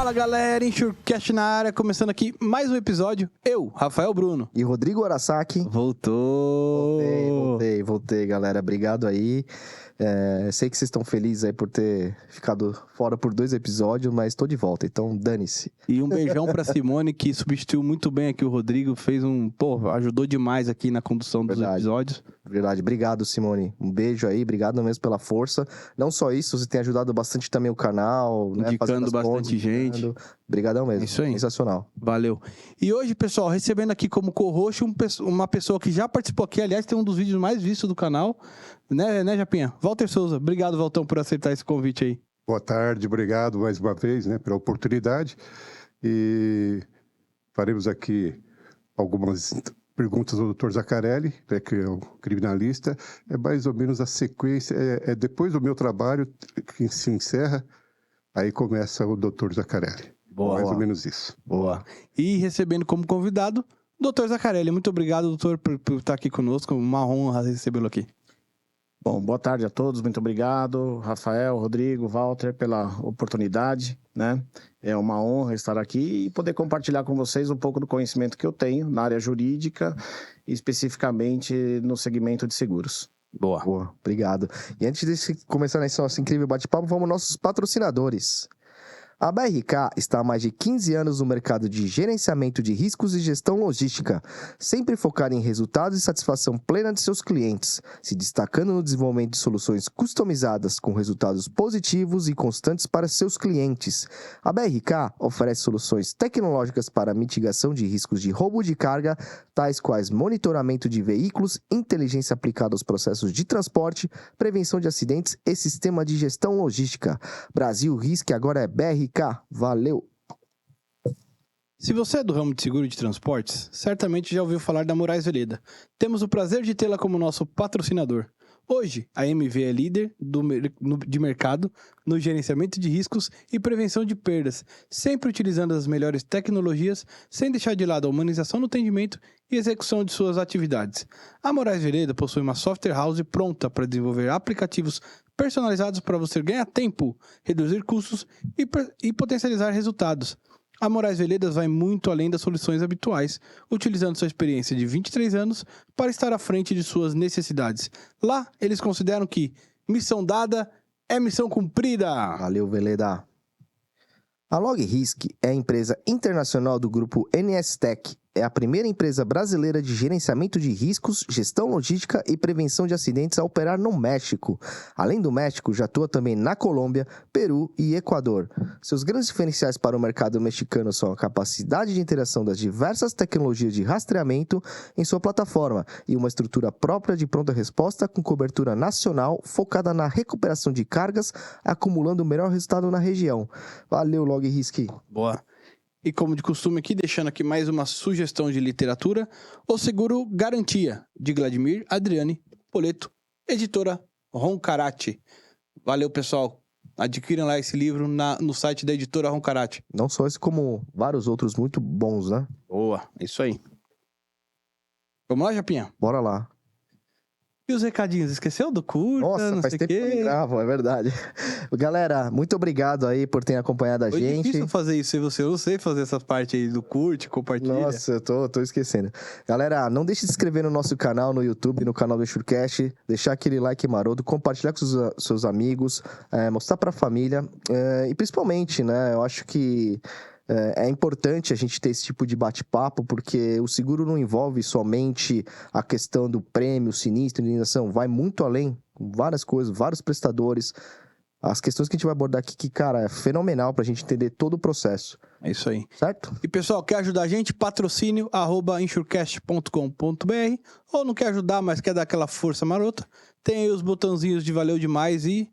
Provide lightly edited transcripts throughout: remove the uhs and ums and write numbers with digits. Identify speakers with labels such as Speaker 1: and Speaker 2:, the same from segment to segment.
Speaker 1: Fala galera, InsureCast na área, começando aqui mais um episódio. Eu, Rafael Bruno.
Speaker 2: E Rodrigo Arasaki.
Speaker 1: Voltou!
Speaker 2: Voltei, galera. Obrigado aí. Sei que vocês estão felizes aí por ter ficado fora por 2 episódios, mas tô de volta, então dane-se.
Speaker 1: E um beijão pra Simone, que substituiu muito bem aqui o Rodrigo, ajudou demais aqui na condução dos episódios.
Speaker 2: Verdade, obrigado, Simone. Um beijo aí, obrigado mesmo pela força. Não só isso, você tem ajudado bastante também o canal,
Speaker 1: indicando bastante gente.
Speaker 2: Obrigadão mesmo.
Speaker 1: Isso aí.
Speaker 2: Sensacional.
Speaker 1: Valeu. E hoje, pessoal, recebendo aqui como co-host uma pessoa que já participou aqui, aliás, tem um dos vídeos mais vistos do canal, né, Japinha? Walter Souza. Obrigado, Valtão, por aceitar esse convite aí.
Speaker 3: Boa tarde, obrigado mais uma vez, pela oportunidade. E faremos aqui algumas perguntas ao Dr. Zaccarelli, que é o criminalista. É mais ou menos a sequência, depois do meu trabalho que se encerra, aí começa o Dr. Zaccarelli.
Speaker 1: Boa.
Speaker 3: Mais ou menos isso.
Speaker 1: Boa. E recebendo como convidado, Dr. Zaccarelli. Muito obrigado, doutor, por estar aqui conosco. Uma honra recebê-lo aqui.
Speaker 4: Bom, boa tarde a todos, muito obrigado, Rafael, Rodrigo, Walter, pela oportunidade, né? É uma honra estar aqui e poder compartilhar com vocês um pouco do conhecimento que eu tenho na área jurídica, especificamente no segmento de seguros.
Speaker 2: Boa, obrigado. E antes de começar esse nosso incrível bate-papo, vamos aos nossos patrocinadores. A BRK está há mais de 15 anos no mercado de gerenciamento de riscos e gestão logística, sempre focada em resultados e satisfação plena de seus clientes, se destacando no desenvolvimento de soluções customizadas com resultados positivos e constantes para seus clientes. A BRK oferece soluções tecnológicas para mitigação de riscos de roubo de carga, tais quais monitoramento de veículos, inteligência aplicada aos processos de transporte, prevenção de acidentes e sistema de gestão logística. Brasil Risk agora é BRK. Valeu!
Speaker 1: Se você é do ramo de seguro de transportes, certamente já ouviu falar da Moraes Veleda. Temos o prazer de tê-la como nosso patrocinador. Hoje, a MV é líder de mercado no gerenciamento de riscos e prevenção de perdas, sempre utilizando as melhores tecnologias, sem deixar de lado a humanização no atendimento e execução de suas atividades. A Moraes Veleda possui uma software house pronta para desenvolver aplicativos personalizados para você ganhar tempo, reduzir custos e potencializar resultados. A Moraes Veledas vai muito além das soluções habituais, utilizando sua experiência de 23 anos para estar à frente de suas necessidades. Lá, eles consideram que missão dada é missão cumprida.
Speaker 2: Valeu, Veleda. A LogRisk é a empresa internacional do grupo NS Tech. É a primeira empresa brasileira de gerenciamento de riscos, gestão logística e prevenção de acidentes a operar no México. Além do México, já atua também na Colômbia, Peru e Equador. Seus grandes diferenciais para o mercado mexicano são a capacidade de interação das diversas tecnologias de rastreamento em sua plataforma e uma estrutura própria de pronta resposta com cobertura nacional focada na recuperação de cargas, acumulando o melhor resultado na região. Valeu, LogRisk.
Speaker 1: Boa. E como de costume aqui, deixando aqui mais uma sugestão de literatura, O Seguro Garantia, de Vladimir Adriane Poleto, editora Roncarate. Valeu, pessoal. Adquiram lá esse livro no site da editora Roncarate.
Speaker 2: Não só esse, como vários outros muito bons, né?
Speaker 1: Boa, isso aí. Vamos lá, Japinha?
Speaker 2: Bora lá.
Speaker 1: E os recadinhos? Esqueceu do curta?
Speaker 2: Nossa, faz tempo que eu não gravo, é verdade. Galera, muito obrigado aí por terem acompanhado a gente.
Speaker 1: É difícil fazer isso sem você. Eu não sei fazer essa parte aí do curte, compartilha.
Speaker 2: Nossa, eu tô esquecendo. Galera, não deixe de se inscrever no nosso canal no YouTube, no canal do InsureCast, deixar aquele like maroto, compartilhar com seus amigos, mostrar pra família. E principalmente, né, eu acho que é importante a gente ter esse tipo de bate-papo, porque o seguro não envolve somente a questão do prêmio, sinistro, indenização, vai muito além, várias coisas, vários prestadores, as questões que a gente vai abordar aqui, que, cara, é fenomenal pra gente entender todo o processo.
Speaker 1: É isso aí.
Speaker 2: Certo?
Speaker 1: E, pessoal, quer ajudar a gente? Patrocínio @insurecast.com.br, ou não quer ajudar, mas quer dar aquela força marota, tem aí os botãozinhos de valeu demais e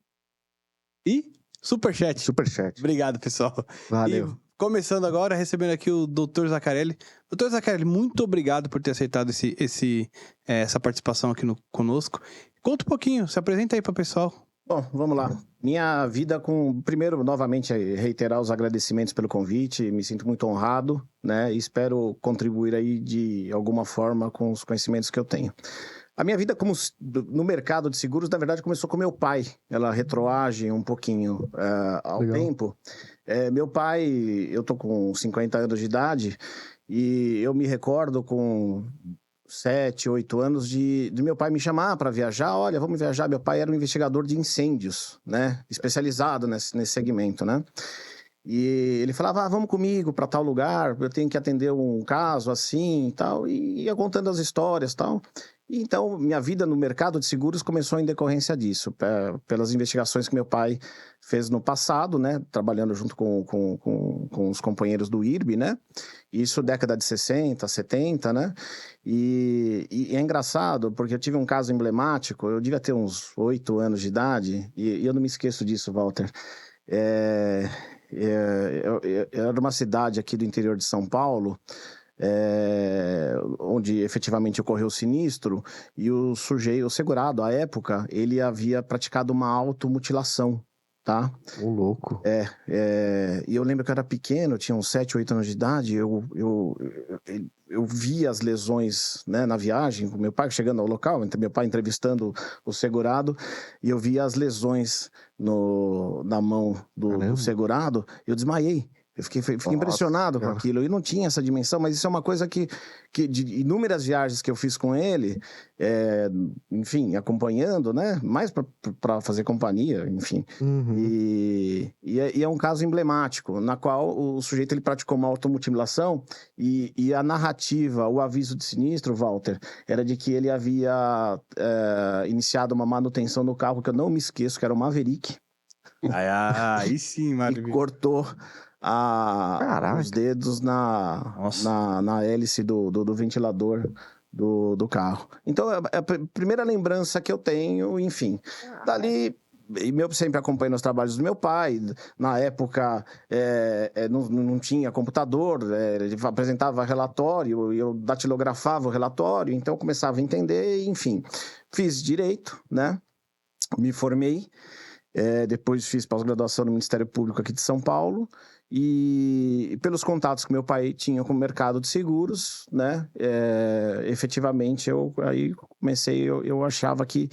Speaker 1: Superchat.
Speaker 2: Superchat.
Speaker 1: Obrigado, pessoal.
Speaker 2: Valeu.
Speaker 1: E começando agora, recebendo aqui o Dr. Zaccarelli. Dr. Zaccarelli, muito obrigado por ter aceitado essa participação aqui conosco. Conta um pouquinho, se apresenta aí para o pessoal.
Speaker 4: Bom, vamos lá. Minha vida primeiro, novamente, reiterar os agradecimentos pelo convite. Me sinto muito honrado, né? E espero contribuir aí de alguma forma com os conhecimentos que eu tenho. A minha vida no mercado de seguros, na verdade, começou com meu pai. Ela retroage um pouquinho ao tempo. Meu pai, eu tô com 50 anos de idade e eu me recordo com 7, 8 anos de meu pai me chamar para viajar. Olha, vamos viajar. Meu pai era um investigador de incêndios, né? Especializado nesse segmento, né? E ele falava, vamos comigo para tal lugar, eu tenho que atender um caso assim e tal. E ia contando as histórias e tal. Então, minha vida no mercado de seguros começou em decorrência disso, pelas investigações que meu pai fez no passado, né? Trabalhando junto com os companheiros do IRB, né? Isso década de 60, 70, né? E é engraçado, porque eu tive um caso emblemático, eu devia ter uns 8 anos de idade, e eu não me esqueço disso, Walter. Eu era uma cidade aqui do interior de São Paulo, onde efetivamente ocorreu o sinistro, e o segurado, à época, ele havia praticado uma automutilação, tá?
Speaker 2: Ô, louco.
Speaker 4: E eu lembro que eu era pequeno, eu tinha uns 7, 8 anos de idade, eu vi as lesões, né, na viagem, com meu pai chegando ao local, meu pai entrevistando o segurado, e eu vi as lesões na mão do segurado, eu desmaiei. Eu fiquei impressionado com aquilo. Eu não tinha essa dimensão, mas isso é uma coisa que de inúmeras viagens que eu fiz com ele, enfim, acompanhando, né? Mais para fazer companhia, enfim.
Speaker 2: Uhum.
Speaker 4: E é um caso emblemático, na qual o sujeito ele praticou uma automutilação e a narrativa, o aviso de sinistro, Walter, era de que ele havia iniciado uma manutenção no carro, que eu não me esqueço, que era o Maverick.
Speaker 1: Aí sim, maravilha.
Speaker 4: E cortou os dedos na hélice do ventilador do carro. Então, é a primeira lembrança que eu tenho, enfim. Dali, eu sempre acompanho os trabalhos do meu pai. Na época, não tinha computador, ele apresentava relatório, eu datilografava o relatório, então eu começava a entender, enfim. Fiz direito, né? Me formei. Depois fiz pós-graduação no Ministério Público aqui de São Paulo e pelos contatos que meu pai tinha com o mercado de seguros, né, efetivamente aí comecei, eu achava que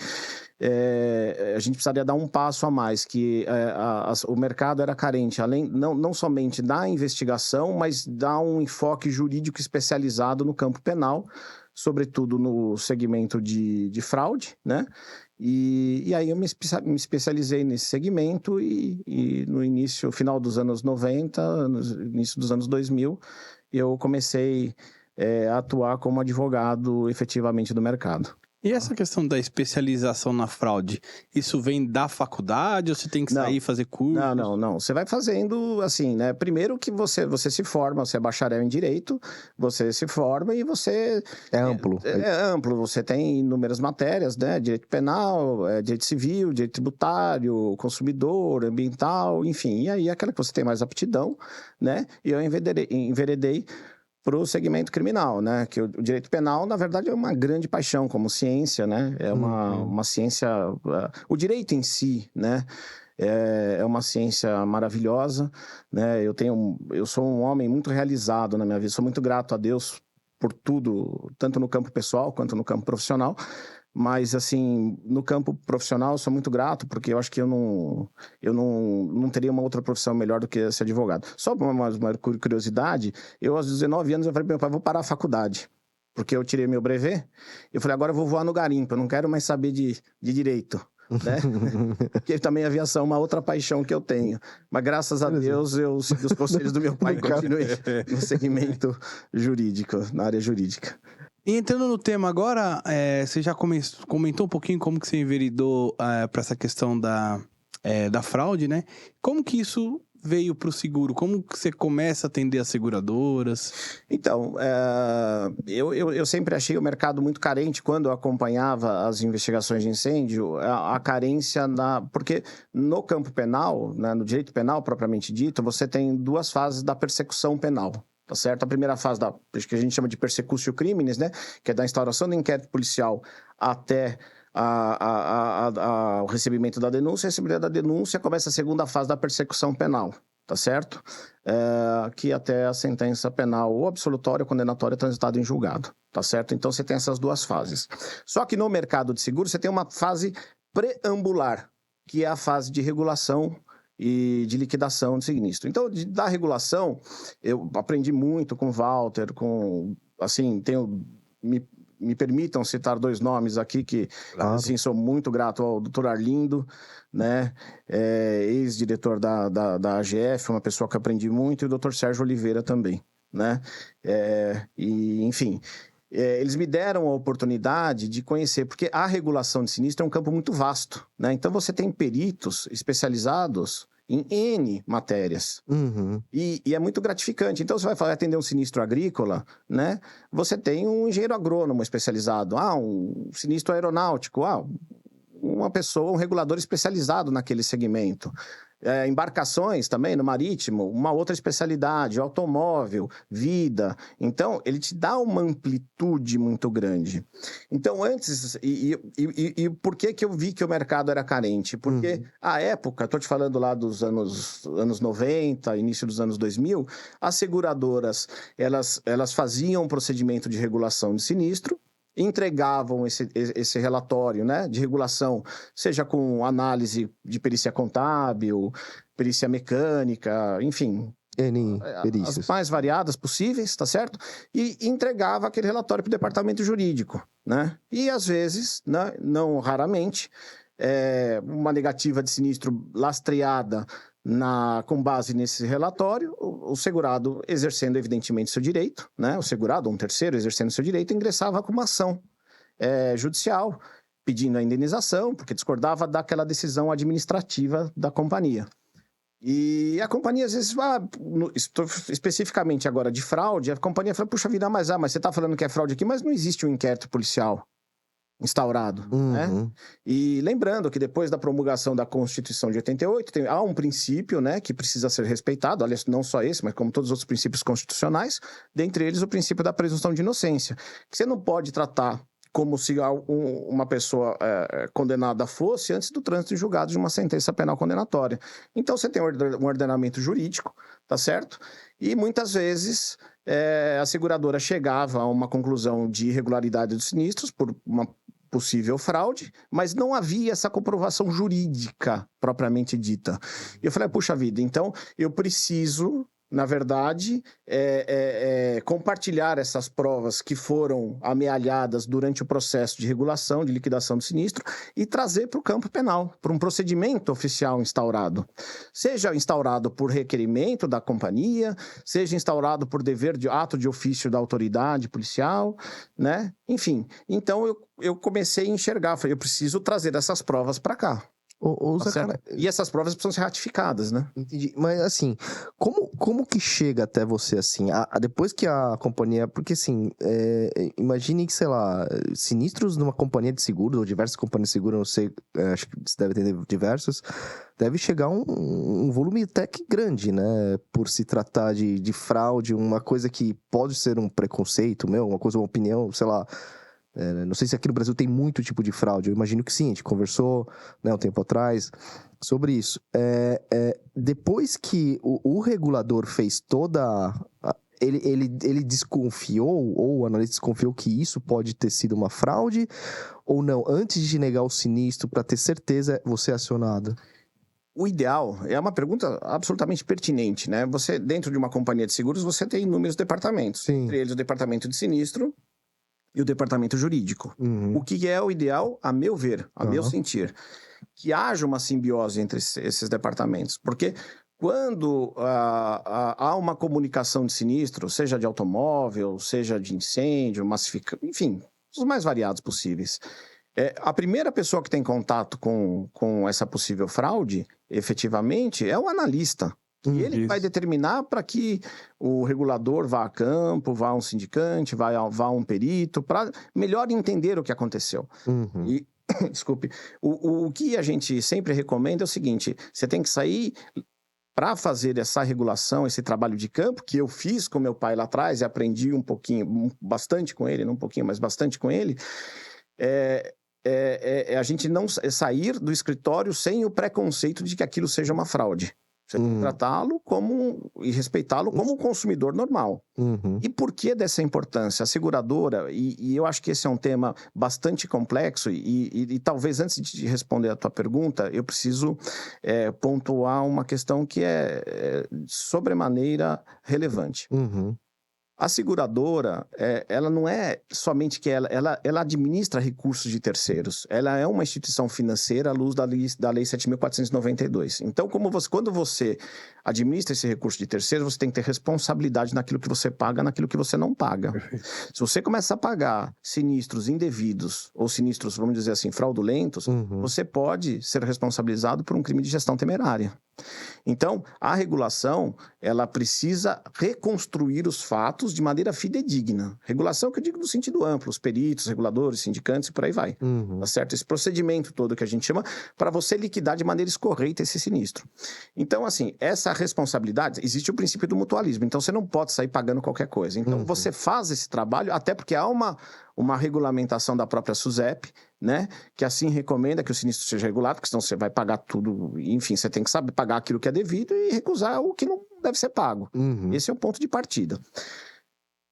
Speaker 4: a gente precisaria dar um passo a mais, que o mercado era carente, além não somente da investigação, mas dar um enfoque jurídico especializado no campo penal, sobretudo no segmento de fraude, né? E aí eu me especializei nesse segmento e no final dos anos 90, no início dos anos 2000, eu comecei a atuar como advogado efetivamente do mercado.
Speaker 1: E essa questão da especialização na fraude, isso vem da faculdade ou você tem que sair e fazer curso?
Speaker 4: Não. Você vai fazendo assim, né? Primeiro que você se forma, você é bacharel em Direito, você se forma e você...
Speaker 2: É amplo.
Speaker 4: É amplo, você tem inúmeras matérias, né? Direito Penal, Direito Civil, Direito Tributário, Consumidor, Ambiental, enfim. E aí aquela que você tem mais aptidão, né? E eu enveredei para o segmento criminal, né? Que o direito penal, na verdade, é uma grande paixão como ciência, né? É uma ciência... O direito em si, né? É uma ciência maravilhosa, né? Eu sou um homem muito realizado na minha vida, sou muito grato a Deus por tudo, tanto no campo pessoal quanto no campo profissional. Mas, assim, no campo profissional eu sou muito grato, porque eu acho que eu não teria uma outra profissão melhor do que ser advogado. Só uma curiosidade, aos 19 anos, eu falei para meu pai, vou parar a faculdade, porque eu tirei meu brevet, eu falei, agora eu vou voar no garimpo, eu não quero mais saber de direito, né? Porque também a aviação é uma outra paixão que eu tenho. Mas, graças a Deus, eu segui os conselhos do meu pai e continuei no segmento jurídico, na área jurídica.
Speaker 1: E entrando no tema agora, você já comentou um pouquinho como que você enveredou para essa questão da fraude, né? Como que isso veio para o seguro? Como que você começa a atender as seguradoras?
Speaker 4: Então, eu sempre achei o mercado muito carente quando eu acompanhava as investigações de incêndio, a carência porque no campo penal, né, no direito penal propriamente dito, você tem 2 fases da persecução penal. Tá certo? A primeira fase que a gente chama de persecutio criminis, né? Que é da instauração do inquérito policial até o recebimento da denúncia. Recebimento da denúncia começa a segunda fase da persecução penal, tá certo? Que até a sentença penal ou absolutória ou condenatória transitada em julgado, tá certo? Então você tem essas 2 fases. Só que no mercado de seguros você tem uma fase preambular, que é a fase de regulação e de liquidação de sinistro. Então, da regulação, eu aprendi muito com o Walter, assim, me permitam citar 2 nomes aqui que, assim, sou muito grato ao Dr. Arlindo, né, ex-diretor da AGF, uma pessoa que aprendi muito, e o Dr. Sérgio Oliveira também, né, enfim... eles me deram a oportunidade de conhecer, porque a regulação de sinistro é um campo muito vasto, né? Então, você tem peritos especializados em N matérias.
Speaker 2: Uhum.
Speaker 4: E é muito gratificante. Então, você vai atender um sinistro agrícola, né? Você tem um engenheiro agrônomo especializado, um sinistro aeronáutico, uma pessoa, um regulador especializado naquele segmento. Embarcações também, no marítimo, uma outra especialidade, automóvel, vida. Então, ele te dá uma amplitude muito grande. Então, antes... E por que eu vi que o mercado era carente? Porque, à época, estou te falando lá dos anos 90, início dos anos 2000, as seguradoras, elas faziam um procedimento de regulação de sinistro, entregavam esse relatório, né, de regulação, seja com análise de perícia contábil, perícia mecânica, enfim, as mais variadas possíveis, tá certo? E entregava aquele relatório para o departamento jurídico, né? E às vezes, né, não raramente, uma negativa de sinistro lastreada com base nesse relatório, o segurado exercendo evidentemente seu direito, né? O segurado, um terceiro, exercendo seu direito, ingressava com uma ação judicial, pedindo a indenização, porque discordava daquela decisão administrativa da companhia. E a companhia, às vezes, especificamente agora de fraude, a companhia fala, puxa vida, mas você está falando que é fraude aqui, mas não existe um inquérito policial instaurado, né? E lembrando que depois da promulgação da Constituição de 88, há um princípio, né, que precisa ser respeitado, aliás, não só esse, mas como todos os outros princípios constitucionais, dentre eles o princípio da presunção de inocência, que você não pode tratar como se uma pessoa condenada fosse antes do trânsito em julgado de uma sentença penal condenatória. Então, você tem um ordenamento jurídico, tá certo? E muitas vezes a seguradora chegava a uma conclusão de irregularidade dos sinistros por uma possível fraude, mas não havia essa comprovação jurídica propriamente dita. E eu falei, puxa vida, então eu preciso, na verdade, compartilhar essas provas que foram amealhadas durante o processo de regulação, de liquidação do sinistro, e trazer para o campo penal, para um procedimento oficial instaurado. Seja instaurado por requerimento da companhia, seja instaurado por dever de ato de ofício da autoridade policial, né? Enfim, então eu comecei a enxergar, falei, eu preciso trazer essas provas para cá. E essas provas precisam ser ratificadas, né?
Speaker 2: Entendi. Mas, assim, como que chega até você, assim, depois que a companhia... Porque, assim, imagine que, sei lá, sinistros numa companhia de seguros, ou diversas companhias de seguros, não sei, acho que você deve ter diversos, deve chegar um volume até que grande, né? Por se tratar de fraude, uma coisa que pode ser um preconceito, uma coisa, uma opinião, sei lá... não sei se aqui no Brasil tem muito tipo de fraude, eu imagino que sim, a gente conversou, né, um tempo atrás sobre isso. Depois que o regulador fez ele desconfiou, ou o analista desconfiou que isso pode ter sido uma fraude, ou não? Antes de negar o sinistro, para ter certeza, você é acionado?
Speaker 4: O ideal é uma pergunta absolutamente pertinente, né? Você, dentro de uma companhia de seguros, você tem inúmeros departamentos, entre eles o departamento de sinistro e o departamento jurídico. O que é o ideal, a meu ver, a meu sentir? Que haja uma simbiose entre esses departamentos. Porque quando há uma comunicação de sinistro, seja de automóvel, seja de incêndio, enfim, os mais variados possíveis, a primeira pessoa que tem contato com essa possível fraude, efetivamente, é o analista. E ele vai determinar para que o regulador vá a campo, vá a um sindicante, vá a um perito, para melhor entender o que aconteceu. E, desculpe, o que a gente sempre recomenda é o seguinte, você tem que sair para fazer essa regulação, esse trabalho de campo, que eu fiz com meu pai lá atrás e aprendi um pouquinho, bastante com ele, não um pouquinho, mas bastante com ele, a gente não sair do escritório sem o preconceito de que aquilo seja uma fraude. Você tem que tratá-lo e respeitá-lo como um consumidor normal. E por que dessa importância? A seguradora, e eu acho que esse é um tema bastante complexo, e talvez antes de responder a tua pergunta, eu preciso pontuar uma questão que é sobremaneira relevante. A seguradora, ela não é somente que ela administra recursos de terceiros. Ela é uma instituição financeira à luz da Lei 7.492. Então, quando você administra esse recurso de terceiros, você tem que ter responsabilidade naquilo que você paga, naquilo que você não paga. Perfeito. Se você começa a pagar sinistros indevidos ou sinistros, vamos dizer assim, fraudulentos, você pode ser responsabilizado por um crime de gestão temerária. Então, a regulação, ela precisa reconstruir os fatos de maneira fidedigna. Regulação que eu digo no sentido amplo, os peritos, reguladores, sindicantes e por aí vai. Tá certo? Esse procedimento todo que a gente chama para você liquidar de maneira escorreita esse sinistro. Então, assim, essa responsabilidade, existe o princípio do mutualismo, então você não pode sair pagando qualquer coisa. Então, você faz esse trabalho, até porque há uma regulamentação da própria SUSEP, né, que assim recomenda que o sinistro seja regulado, porque senão você vai pagar tudo, enfim, você tem que saber pagar aquilo que é devido e recusar o que não deve ser pago. Esse é o ponto de partida.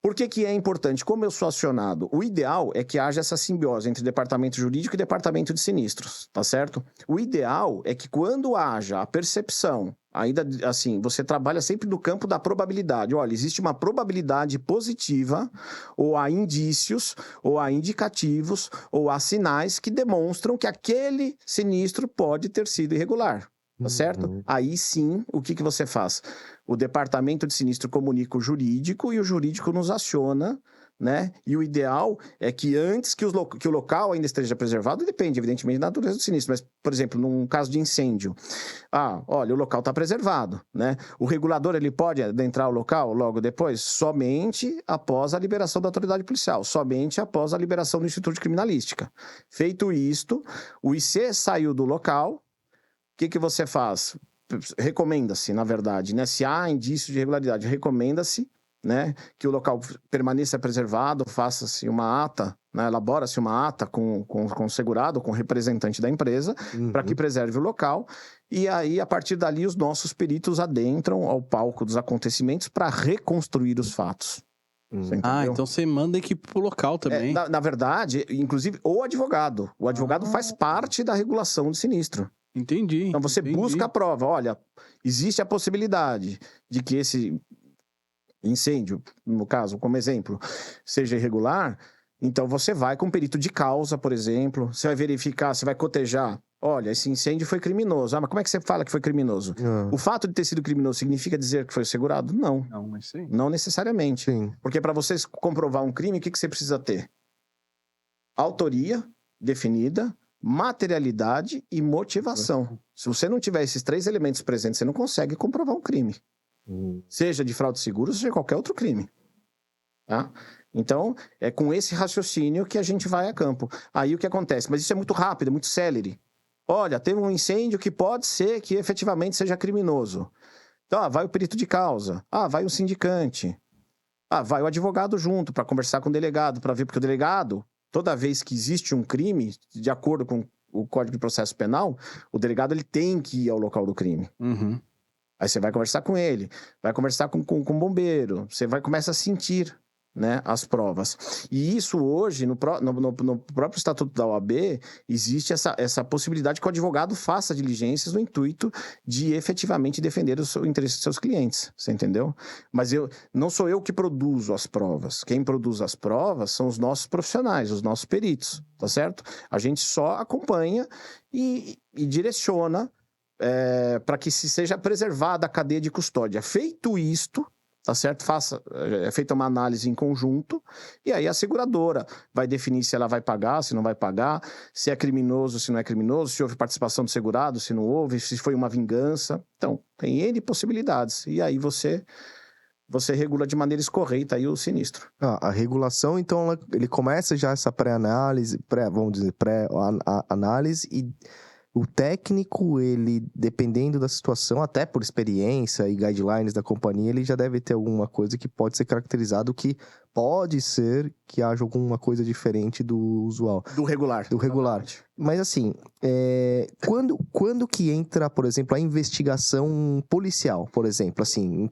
Speaker 4: Por que é importante? Como eu sou acionado, o ideal é que haja essa simbiose entre departamento jurídico e departamento de sinistros, tá certo? O ideal é que quando haja a percepção, ainda assim, você trabalha sempre no campo da probabilidade. Olha, existe uma probabilidade positiva, ou há indícios, ou há indicativos, ou há sinais que demonstram que aquele sinistro pode ter sido irregular. Tá certo? Aí sim, o que você faz? O departamento de sinistro comunica o jurídico e o jurídico nos aciona, né? E o ideal é que antes que o local ainda esteja preservado, depende, evidentemente, da natureza do sinistro. Mas, por exemplo, num caso de incêndio, olha, o local está preservado, né? O regulador, ele pode adentrar o local logo depois? Somente após a liberação da autoridade policial, somente após a liberação do Instituto de Criminalística. Feito isto, o IC saiu do local. O que você faz? Recomenda-se, na verdade, né? Se há indício de irregularidade, recomenda-se, né, que o local permaneça preservado, faça-se uma ata, né, elabora-se uma ata com o segurado, com o representante da empresa, para que preserve o local. E aí, a partir dali, os nossos peritos adentram ao palco dos acontecimentos para reconstruir os fatos.
Speaker 1: Então você manda a equipe pro local também.
Speaker 4: Na verdade, inclusive, o advogado. O advogado faz parte da regulação do sinistro.
Speaker 1: Entendi.
Speaker 4: Então você busca a prova. Olha, existe a possibilidade de que esse incêndio, no caso, como exemplo, seja irregular. Então você vai com perito de causa, por exemplo. Você vai verificar, você vai cotejar. Olha, esse incêndio foi criminoso. Mas como é que você fala que foi criminoso? O fato de ter sido criminoso significa dizer que foi segurado? Não.
Speaker 1: Não, mas sim.
Speaker 4: Não necessariamente.
Speaker 2: Sim.
Speaker 4: Porque para você comprovar um crime, o que você precisa ter? Autoria definida, materialidade e motivação. Se você não tiver esses 3 elementos presentes, você não consegue comprovar um crime. Seja de fraude de seguro, seja qualquer outro crime. Tá? Então, é com esse raciocínio que a gente vai a campo. Aí o que acontece? Mas isso é muito rápido, é muito célere. Olha, teve um incêndio que pode ser que efetivamente seja criminoso. Então, vai o perito de causa. Vai o sindicante. Vai o advogado junto para conversar com o delegado, para ver, porque o delegado, toda vez que existe um crime, de acordo com o Código de Processo Penal, o delegado ele tem que ir ao local do crime. Aí você vai conversar com ele, vai conversar com o bombeiro, você começa a sentir, né, as provas. E isso hoje, no próprio Estatuto da OAB, existe essa possibilidade que o advogado faça diligências no intuito de efetivamente defender o interesse dos seus clientes, você entendeu? Mas não sou eu que produzo as provas. Quem produz as provas são os nossos profissionais, os nossos peritos, tá certo? A gente só acompanha e direciona para que se seja preservada a cadeia de custódia. Feito isto, tá certo? É feita uma análise em conjunto e aí a seguradora vai definir se ela vai pagar, se não vai pagar, se é criminoso, se não é criminoso, se houve participação do segurado, se não houve, se foi uma vingança. Então, tem N possibilidades. E aí você regula de maneira escorreita aí o sinistro.
Speaker 2: A regulação, então, ele começa já essa pré-análise, pré-análise e o técnico, ele, dependendo da situação, até por experiência e guidelines da companhia, ele já deve ter alguma coisa que pode ser caracterizado que pode ser que haja alguma coisa diferente do usual.
Speaker 4: Do regular.
Speaker 2: Do regular. Mas assim, quando que entra, por exemplo, a investigação policial, por exemplo, assim,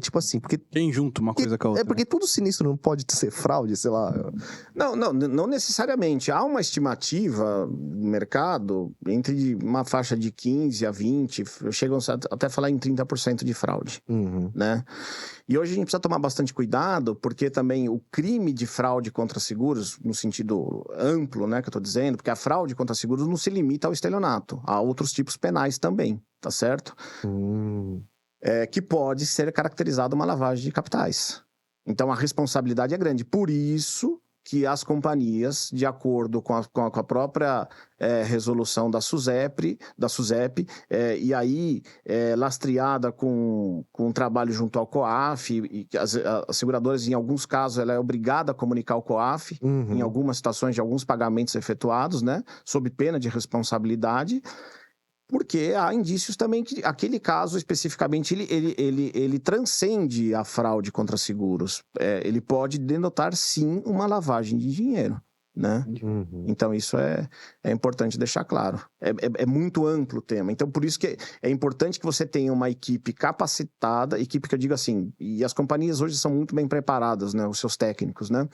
Speaker 2: tipo assim, porque...
Speaker 1: Tem junto uma coisa com a outra.
Speaker 2: É porque tudo sinistro não pode ser fraude, sei lá.
Speaker 4: Não necessariamente. Há uma estimativa no mercado entre uma faixa de 15 a 20, chegam até a falar em 30% de fraude, né? E hoje a gente precisa tomar bastante cuidado, porque também o crime de fraude contra seguros, no sentido amplo, né, que eu estou dizendo, porque a fraude contra seguros não se limita ao estelionato, há outros tipos penais também, tá certo? Que pode ser caracterizado uma lavagem de capitais. Então a responsabilidade é grande. Por isso que as companhias, de acordo com a própria resolução da SUSEP, e aí lastreada com trabalho junto ao COAF, e as seguradoras, em alguns casos, ela é obrigada a comunicar ao COAF, em algumas situações de alguns pagamentos efetuados, né, sob pena de responsabilidade, porque há indícios também que aquele caso especificamente ele transcende a fraude contra seguros. Ele pode denotar sim uma lavagem de dinheiro, né? Então isso é importante deixar claro. É muito amplo o tema. Então por isso que é importante que você tenha uma equipe capacitada, equipe que eu digo assim, e as companhias hoje são muito bem preparadas, né? Os seus técnicos, né?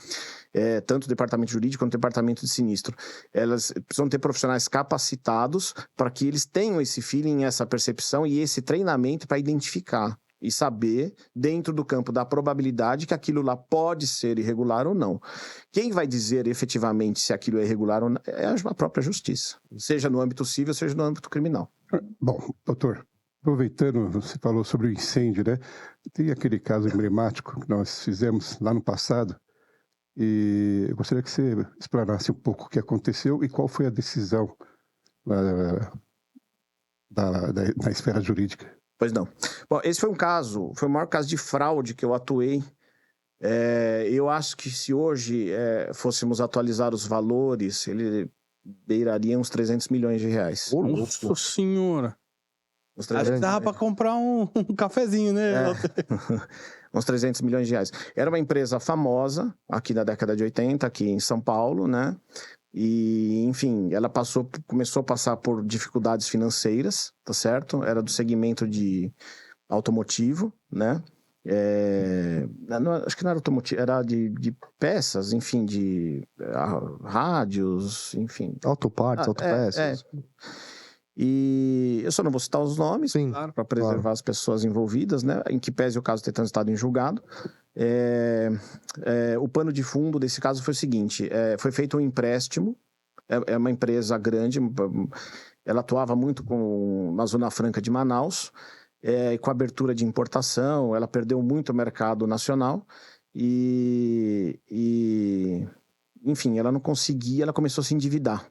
Speaker 4: Tanto o departamento jurídico quanto o departamento de sinistro. Elas precisam ter profissionais capacitados para que eles tenham esse feeling, essa percepção e esse treinamento para identificar e saber, dentro do campo da probabilidade, que aquilo lá pode ser irregular ou não. Quem vai dizer efetivamente se aquilo é irregular ou não é a própria justiça, seja no âmbito civil, seja no âmbito criminal.
Speaker 3: Bom, doutor, aproveitando, você falou sobre o incêndio, né? Tem aquele caso emblemático que nós fizemos lá no passado, e eu gostaria que você explanasse um pouco o que aconteceu e qual foi a decisão da esfera jurídica.
Speaker 4: Pois não. Bom, esse foi o maior caso de fraude que eu atuei. Eu acho que se hoje fôssemos atualizar os valores, ele beiraria uns 300 milhões de reais.
Speaker 1: Nossa senhora! Acho que dava para comprar um cafezinho, né?
Speaker 4: Uns 300 milhões de reais. Era uma empresa famosa, aqui na década de 80, aqui em São Paulo, né? E, enfim, ela começou a passar por dificuldades financeiras, tá certo? Era do segmento de automotivo, né? Acho que não era automotivo, era de peças, enfim, de rádios, enfim.
Speaker 2: Autopartes, autopeças.
Speaker 4: E eu só não vou citar os nomes, para preservar as pessoas envolvidas, né? Em que pese o caso ter transitado em julgado. O pano de fundo desse caso foi o seguinte: foi feito um empréstimo, é uma empresa grande, ela atuava muito na Zona Franca de Manaus, com abertura de importação, ela perdeu muito o mercado nacional enfim, ela não conseguia, ela começou a se endividar.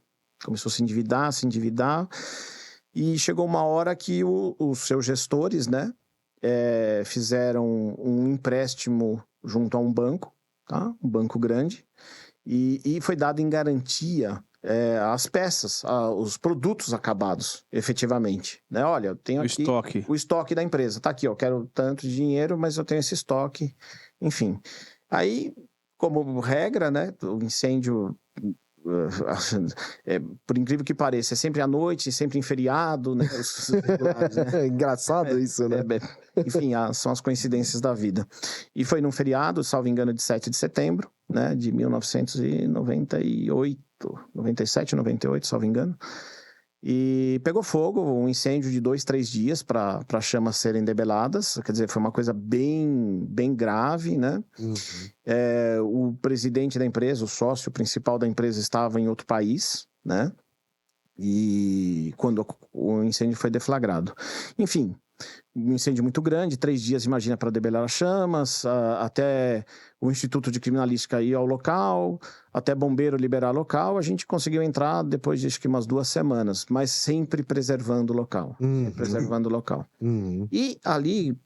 Speaker 4: E chegou uma hora que os seus gestores, né, fizeram um empréstimo junto a um banco, tá? Um banco grande, e foi dado em garantia as peças, os produtos acabados, efetivamente. Né? Olha, eu tenho aqui o estoque da empresa. Tá aqui, eu quero tanto de dinheiro, mas eu tenho esse estoque. Enfim. Aí, como regra, né, o incêndio... por incrível que pareça, é sempre à noite, sempre em feriado, né?
Speaker 2: Né? Engraçado isso, né?
Speaker 4: Enfim, são as coincidências da vida. E foi num feriado, salvo engano, de 7 de setembro, né? De 1998, 97, 98, salvo engano. E pegou fogo, um incêndio de 2, 3 dias para as chamas serem debeladas. Quer dizer, foi uma coisa bem, bem grave, né? O presidente da empresa, o sócio principal da empresa, estava em outro país, né? E quando o incêndio foi deflagrado. Enfim, um incêndio muito grande, 3 dias, imagina, para debelar as chamas, até o Instituto de Criminalística ir ao local, até bombeiro liberar local, a gente conseguiu entrar depois de acho que umas 2 semanas, mas sempre preservando o local. E ali,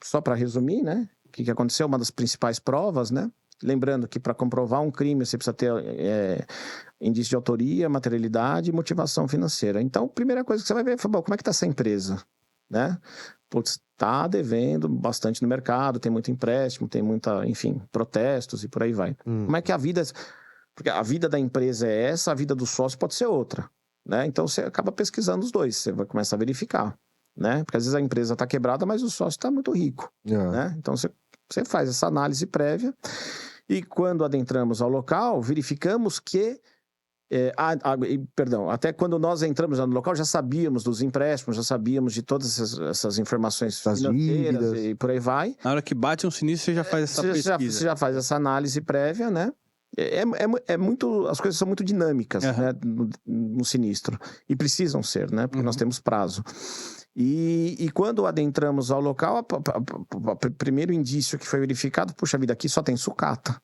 Speaker 4: só para resumir, né, o que aconteceu, uma das principais provas, né, lembrando que para comprovar um crime você precisa ter indício de autoria, materialidade e motivação financeira. Então, a primeira coisa que você vai ver é, como é que está essa empresa? Né? putz, tá devendo bastante no mercado, tem muito empréstimo, tem muita, enfim, protestos e por aí vai. Como é que a vida... Porque a vida da empresa é essa, a vida do sócio pode ser outra, né? Então, você acaba pesquisando os dois, você vai começar a verificar, né? Porque às vezes a empresa está quebrada, mas o sócio está muito rico, né? Então, você faz essa análise prévia e quando adentramos ao local, verificamos que até quando nós entramos no local, já sabíamos dos empréstimos, já sabíamos de todas essas informações financeiras e por aí vai.
Speaker 1: Na hora que bate um sinistro, você já faz essa pesquisa.
Speaker 4: Você já faz essa análise prévia, né? Muito, as coisas são muito dinâmicas, né, no sinistro. E precisam ser, né? Porque nós temos prazo. E quando adentramos ao local, o primeiro indício que foi verificado, puxa vida, aqui só tem sucata.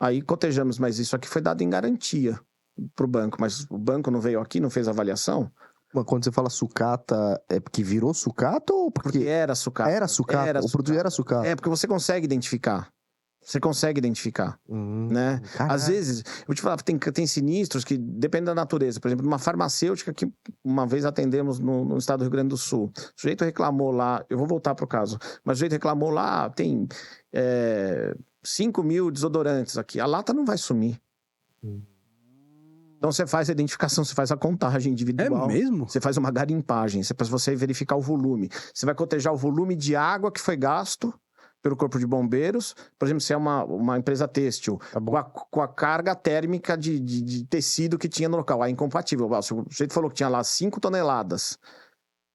Speaker 4: Aí cotejamos, mas isso aqui foi dado em garantia para o banco. Mas o banco não veio aqui, não fez avaliação?
Speaker 2: Mas quando você fala sucata, é porque virou sucata ou porque
Speaker 4: era sucata?
Speaker 2: Era sucata, o produto era sucata.
Speaker 4: É, porque você consegue identificar. Né? Às vezes, eu vou te falar, tem sinistros que dependem da natureza. Por exemplo, uma farmacêutica que uma vez atendemos no estado do Rio Grande do Sul. O sujeito reclamou lá, eu vou voltar para o caso, mas o sujeito reclamou lá, tem 5 mil desodorantes aqui. A lata não vai sumir. Então você faz a identificação, você faz a contagem individual.
Speaker 1: É mesmo?
Speaker 4: Você faz uma garimpagem, para você verificar o volume. Você vai cotejar o volume de água que foi gasto pelo Corpo de Bombeiros, por exemplo, se é uma empresa têxtil, com a carga térmica de tecido que tinha no local. É incompatível. O sujeito falou que tinha lá 5 toneladas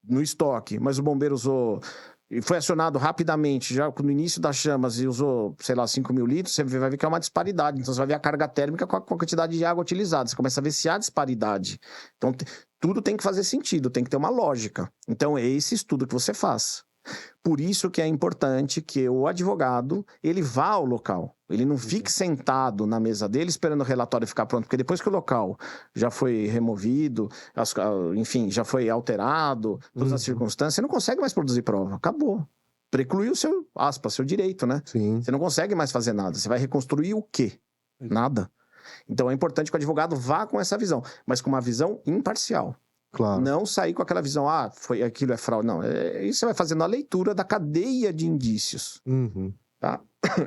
Speaker 4: no estoque, mas o bombeiro usou... E foi acionado rapidamente, já no início das chamas, e usou, sei lá, 5 mil litros, você vai ver que é uma disparidade. Então, você vai ver a carga térmica com a quantidade de água utilizada. Você começa a ver se há disparidade. Então, tudo tem que fazer sentido, tem que ter uma lógica. Então, é esse estudo que você faz. Por isso que é importante que o advogado, ele vá ao local. Ele não fique sentado na mesa dele esperando o relatório ficar pronto. Porque depois que o local já foi removido, enfim, já foi alterado, todas as circunstâncias, você não consegue mais produzir prova. Acabou. Precluiu o seu, seu direito, né?
Speaker 2: Sim.
Speaker 4: Você não consegue mais fazer nada. Você vai reconstruir o quê? Nada. Então é importante que o advogado vá com essa visão, mas com uma visão imparcial.
Speaker 2: Claro.
Speaker 4: Não sair com aquela visão, aquilo é fraude. Não, isso você vai fazendo a leitura da cadeia de indícios. Tá?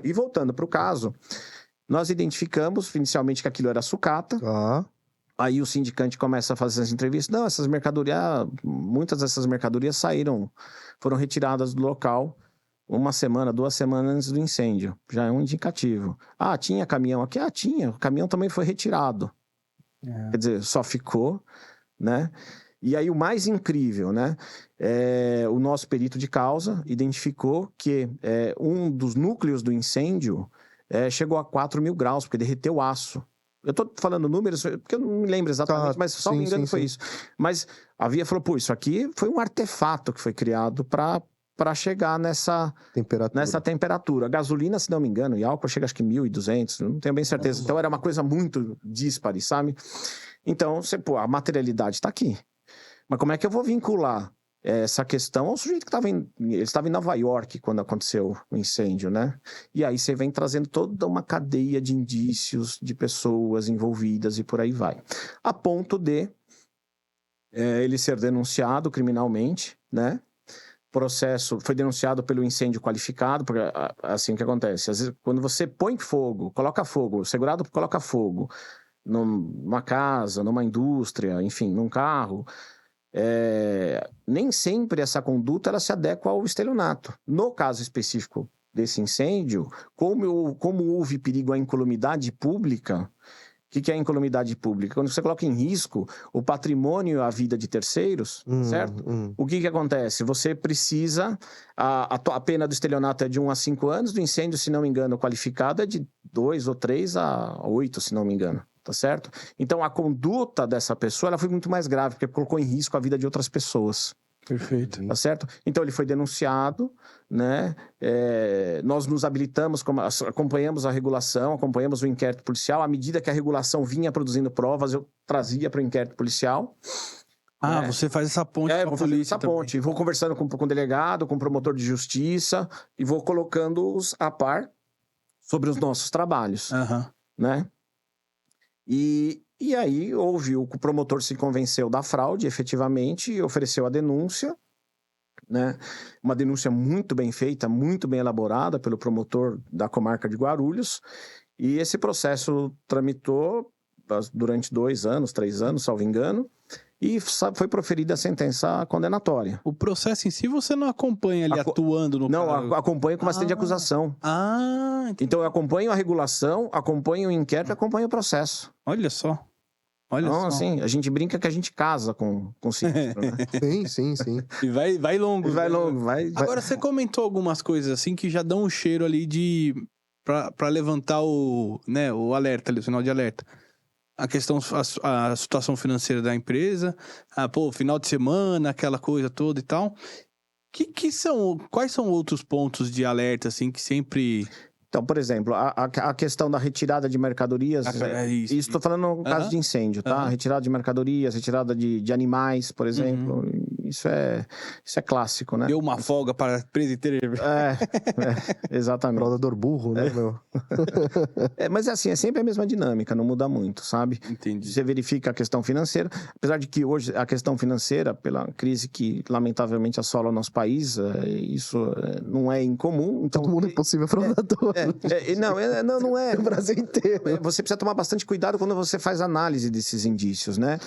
Speaker 4: E voltando para o caso, nós identificamos inicialmente que aquilo era sucata. Aí o sindicante começa a fazer as entrevistas. Não, essas mercadorias, muitas dessas mercadorias foram retiradas do local 1 semana, 2 semanas antes do incêndio. Já é um indicativo. Tinha caminhão aqui? Tinha. O caminhão também foi retirado. Quer dizer, só ficou... né? E aí o mais incrível, né? O nosso perito de causa identificou que um dos núcleos do incêndio chegou a 4 mil graus, porque derreteu o aço. Eu tô falando números, porque eu não me lembro exatamente, mas só me engano foi isso. Mas falou, isso aqui foi um artefato que foi criado para chegar nessa temperatura. A gasolina, se não me engano, e álcool chega acho que 1.200, não tenho bem certeza. Então era uma coisa muito díspare, sabe? Então, a materialidade está aqui. Mas como é que eu vou vincular essa questão ao sujeito que ele estava em Nova York quando aconteceu o incêndio, né? E aí você vem trazendo toda uma cadeia de indícios de pessoas envolvidas e por aí vai. A ponto de ele ser denunciado criminalmente, né? Processo foi denunciado pelo incêndio qualificado, porque assim que acontece. Às vezes, quando você põe fogo, coloca fogo, segurado coloca fogo, numa casa, numa indústria, enfim, num carro, nem sempre essa conduta ela se adequa ao estelionato. No caso específico desse incêndio, como houve perigo à incolumidade pública, o que é a incolumidade pública? Quando você coloca em risco o patrimônio e a vida de terceiros, certo? O que acontece? Você precisa... A pena do estelionato é de 1 a 5 anos, do incêndio, se não me engano, qualificado é de 2 ou 3 a 8, se não me engano. Tá certo? Então, a conduta dessa pessoa ela foi muito mais grave, porque colocou em risco a vida de outras pessoas.
Speaker 1: Perfeito.
Speaker 4: Tá certo? Então, ele foi denunciado, né? Nós nos habilitamos, acompanhamos a regulação, acompanhamos o inquérito policial. À medida que a regulação vinha produzindo provas, eu trazia para o inquérito policial.
Speaker 1: Você faz essa ponte com a polícia também.
Speaker 4: Ponte. Vou conversando com o delegado, com o promotor de justiça e vou colocando-os a par sobre os nossos trabalhos. Né? E aí o promotor se convenceu da fraude, efetivamente, e ofereceu a denúncia. né? Uma denúncia muito bem feita, muito bem elaborada pelo promotor da comarca de Guarulhos. E esse processo tramitou durante 2 anos, 3 anos, salvo engano, e foi proferida a sentença condenatória.
Speaker 1: O processo em si você não acompanha ele atuando no
Speaker 4: Não,
Speaker 1: caso?
Speaker 4: acompanho como assistente de acusação.
Speaker 1: Entendi.
Speaker 4: Então eu acompanho a regulação, acompanho o inquérito e acompanho o processo.
Speaker 1: Olha só.
Speaker 4: Então, assim, a gente brinca que a gente casa com o sinistro, né?
Speaker 2: Sim.
Speaker 1: E vai longo.
Speaker 4: Vai longo, vai...
Speaker 1: Agora, você comentou algumas coisas assim que já dão um cheiro ali pra levantar o alerta ali, o sinal de alerta. A questão, a situação financeira da empresa, final de semana, aquela coisa toda e tal. Quais são outros pontos de alerta, assim, que sempre...
Speaker 4: Então, por exemplo, a questão da retirada de mercadorias, isso estou falando no caso de incêndio, tá? Retirada de mercadorias, retirada de animais, por exemplo, isso é clássico, né?
Speaker 1: Deu uma folga para a empresa inteira.
Speaker 4: Exatamente.
Speaker 2: Fraudador burro, né, meu?
Speaker 4: Mas é assim, é sempre a mesma dinâmica, não muda muito, sabe?
Speaker 1: Entendi.
Speaker 4: Você verifica a questão financeira, apesar de que hoje a questão financeira, pela crise que lamentavelmente assola o nosso país, isso não é incomum. Então,
Speaker 2: todo mundo é possível fraudador.
Speaker 4: Não é.
Speaker 2: O Brasil inteiro.
Speaker 4: Você precisa tomar bastante cuidado quando você faz análise desses indícios, né?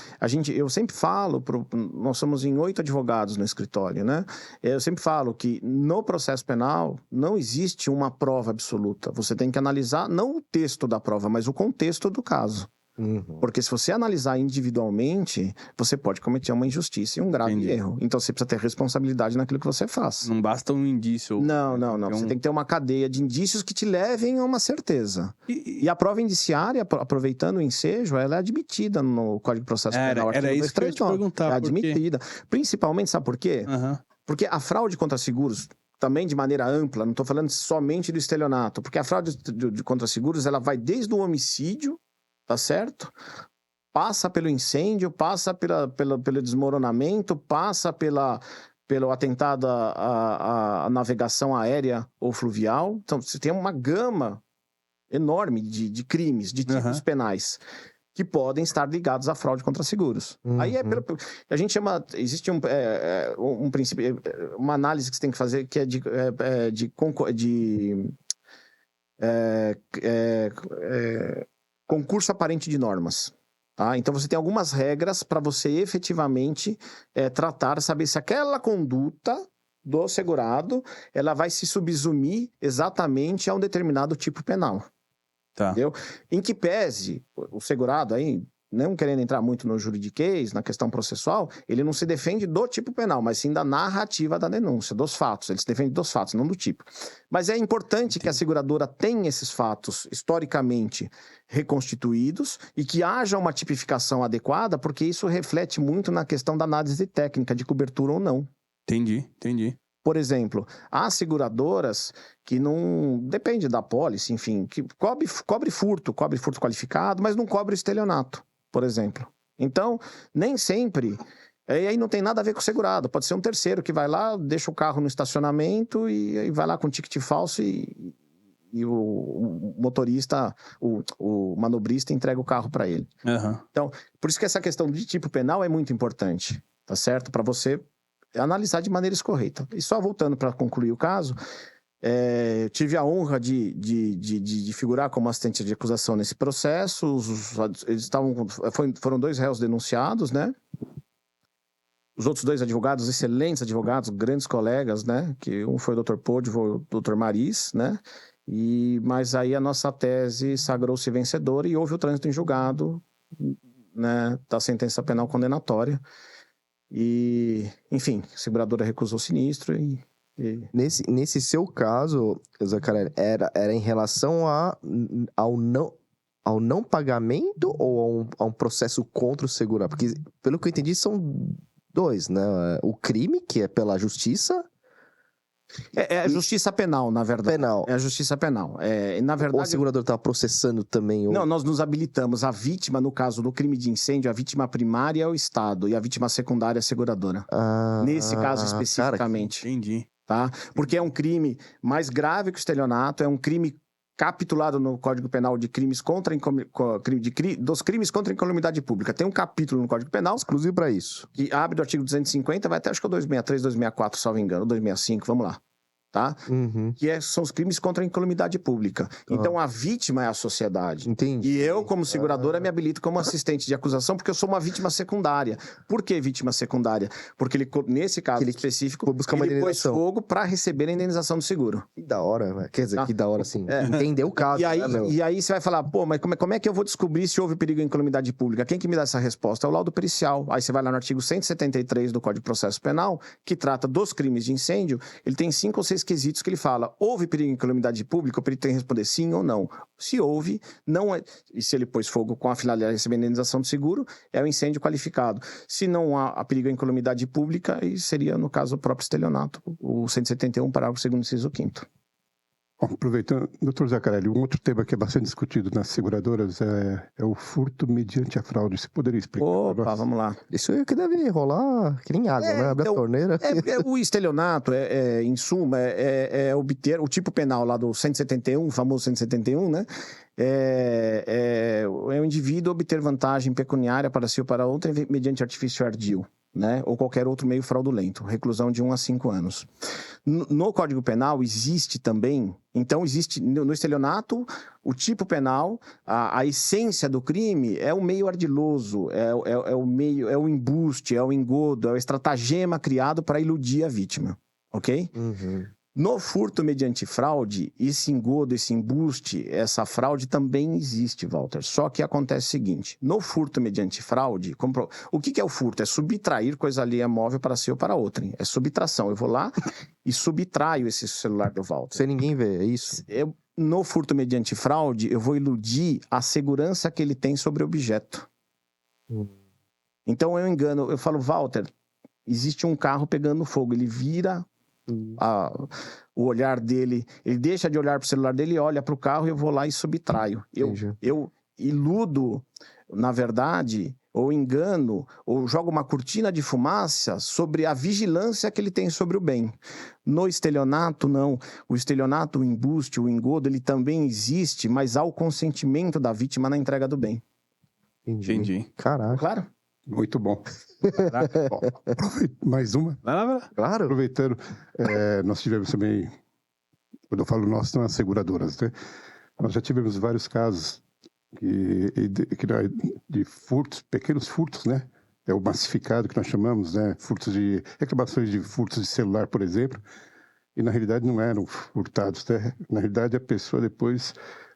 Speaker 4: Eu sempre falo, nós somos em 8 advogados no escritório, né? Eu sempre falo que no processo penal não existe uma prova absoluta. Você tem que analisar não o texto da prova, mas o contexto do caso. Porque se você analisar individualmente, você pode cometer uma injustiça e um grave erro. Então você precisa ter responsabilidade naquilo que você faz.
Speaker 1: Não basta um indício.
Speaker 4: Não. Você tem que ter uma cadeia de indícios que te levem a uma certeza. E a prova indiciária, aproveitando o ensejo, ela é admitida no Código de Processo Penal.
Speaker 1: Era isso que eu ia te perguntar.
Speaker 4: É admitida. Principalmente, sabe por quê? Porque a fraude contra seguros, também de maneira ampla, não estou falando somente do estelionato, porque a fraude contra seguros, ela vai desde o homicídio, tá certo? Passa pelo incêndio, passa pelo desmoronamento, passa pelo atentado à navegação aérea ou fluvial. Então, você tem uma gama enorme de crimes, de tipos penais, que podem estar ligados à fraude contra seguros. Aí a gente chama... Existe um princípio, uma análise que você tem que fazer, que é concurso aparente de normas. Tá? Então, você tem algumas regras para você efetivamente saber se aquela conduta do segurado ela vai se subsumir exatamente a um determinado tipo penal.
Speaker 1: Tá.
Speaker 4: Entendeu? Em que pese o segurado aí, não querendo entrar muito no juridiquês, na questão processual, ele não se defende do tipo penal, mas sim da narrativa da denúncia, dos fatos. Ele se defende dos fatos, não do tipo. Mas é importante que a seguradora tenha esses fatos historicamente reconstituídos e que haja uma tipificação adequada, porque isso reflete muito na questão da análise técnica de cobertura ou não.
Speaker 1: Entendi.
Speaker 4: Por exemplo, há seguradoras que não... Depende da pólice, enfim, que cobre furto qualificado, mas não cobre estelionato, por exemplo. Então, nem sempre... E aí não tem nada a ver com o segurado. Pode ser um terceiro que vai lá, deixa o carro no estacionamento e vai lá com ticket falso e o motorista, o manobrista entrega o carro para ele. Então, por isso que essa questão de tipo penal é muito importante, tá certo? Para você analisar de maneira escorreita. E só voltando para concluir o caso, eu tive a honra de figurar como assistente de acusação nesse processo. Foram 2 réus denunciados, né? Os outros 2 advogados, excelentes advogados, grandes colegas, né? Que um foi o Dr. Podvo e o Dr. Maris, né? Mas aí a nossa tese sagrou-se vencedora e houve o trânsito em julgado, né? Da sentença penal condenatória. E, enfim, a seguradora recusou o sinistro e...
Speaker 2: Nesse seu caso, Zaccarelli, era em relação ao não pagamento ou a um processo contra o segurado? Porque, pelo que eu entendi, são 2, né? O crime, que é pela justiça...
Speaker 4: É a justiça penal, na verdade.
Speaker 2: Penal.
Speaker 4: É a justiça penal. Na verdade,
Speaker 2: ou o segurador estava processando também?
Speaker 4: Não, nós nos habilitamos. A vítima, no caso do crime de incêndio, a vítima primária é o Estado e a vítima secundária é a seguradora. Nesse caso especificamente.
Speaker 1: Entendi.
Speaker 4: Tá? Porque é um crime mais grave que o estelionato, é um crime capitulado no Código Penal de crimes contra dos crimes contra a incolumidade pública. Tem um capítulo no Código Penal
Speaker 2: Exclusivo para isso.
Speaker 4: que abre do artigo 250, vai até acho que é o 263, 264, salvo engano, 265, vamos lá. Tá?
Speaker 2: Uhum.
Speaker 4: São os crimes contra a incolumidade pública. Então, a vítima é a sociedade.
Speaker 2: Entendi.
Speaker 4: E eu, como seguradora, me habilito como assistente de acusação porque eu sou uma vítima secundária. Por que vítima secundária? Porque ele, nesse caso específico,
Speaker 2: foi buscar uma
Speaker 4: ele pôs
Speaker 2: indenização.
Speaker 4: fogo para receber a indenização do seguro.
Speaker 2: Que da hora, velho. Quer dizer,
Speaker 4: Tá.
Speaker 2: que da hora, assim.
Speaker 4: É.
Speaker 2: Entendeu o caso,
Speaker 4: E aí,
Speaker 2: né, meu?
Speaker 4: e aí você vai falar, pô, mas como é que eu vou descobrir se houve perigo à incolumidade pública? Quem que me dá essa resposta? É o laudo pericial. Aí você vai lá no artigo 173 do Código de Processo Penal, que trata dos crimes de incêndio, ele tem 5 ou 6 quesitos que ele fala, houve perigo à incolumidade pública, o perito tem que responder sim ou não. Se houve, não é... E se ele pôs fogo com a finalidade de receber a indenização do seguro, é um incêndio qualificado. Se não há perigo à incolumidade pública, aí seria, no caso, o próprio estelionato, o 171, parágrafo 2º, inciso 5º.
Speaker 3: Bom, aproveitando, doutor Zaccarelli, um outro tema que é bastante discutido nas seguradoras é o furto mediante a fraude. Você poderia explicar para
Speaker 4: Opa,
Speaker 3: nós?
Speaker 4: vamos lá.
Speaker 2: Isso aí que deve rolar que nem água, né? Abre a torneira.
Speaker 4: O estelionato, em suma, obter o tipo penal lá do 171, o famoso 171, né? É o indivíduo obter vantagem pecuniária para si ou para outra mediante artifício ardil, né? Ou qualquer outro meio fraudulento. Reclusão de 1 a 5 anos. No Código Penal existe também, então existe no estelionato, o tipo penal, a essência do crime é o meio ardiloso, é o meio, é o embuste, é o engodo, é o estratagema criado para iludir a vítima, ok?
Speaker 2: Uhum.
Speaker 4: No furto mediante fraude, esse engodo, esse embuste, essa fraude também existe, Walter. Só que acontece o seguinte, no furto mediante fraude, o que é o furto? É subtrair coisa alheia móvel para si ou para outrem. É subtração. Eu vou lá e subtraio esse celular do Walter.
Speaker 2: Sem ninguém ver, é isso?
Speaker 4: No furto mediante fraude, eu vou iludir a segurança que ele tem sobre o objeto. Então eu engano, eu falo, Walter, existe um carro pegando fogo, ele vira... o olhar dele, ele deixa de olhar para o celular dele, olha para o carro e eu vou lá e subtraio. Eu iludo, na verdade, ou engano, ou jogo uma cortina de fumaça sobre a vigilância que ele tem sobre o bem. No estelionato, não. O estelionato, o embuste, o engodo, ele também existe, mas há o consentimento da vítima na entrega do bem.
Speaker 1: Entendi.
Speaker 2: Caraca.
Speaker 4: Claro?
Speaker 3: Muito bom. Bom, mais uma.
Speaker 1: Vai lá.
Speaker 2: Claro.
Speaker 3: Aproveitando, nós tivemos também, quando eu falo nós, são as seguradoras, né? Nós já tivemos vários casos de furtos, pequenos furtos, né? É o massificado que nós chamamos, né? Reclamações de furtos de celular, por exemplo, e na realidade não eram furtados, né? Na realidade a pessoa depois,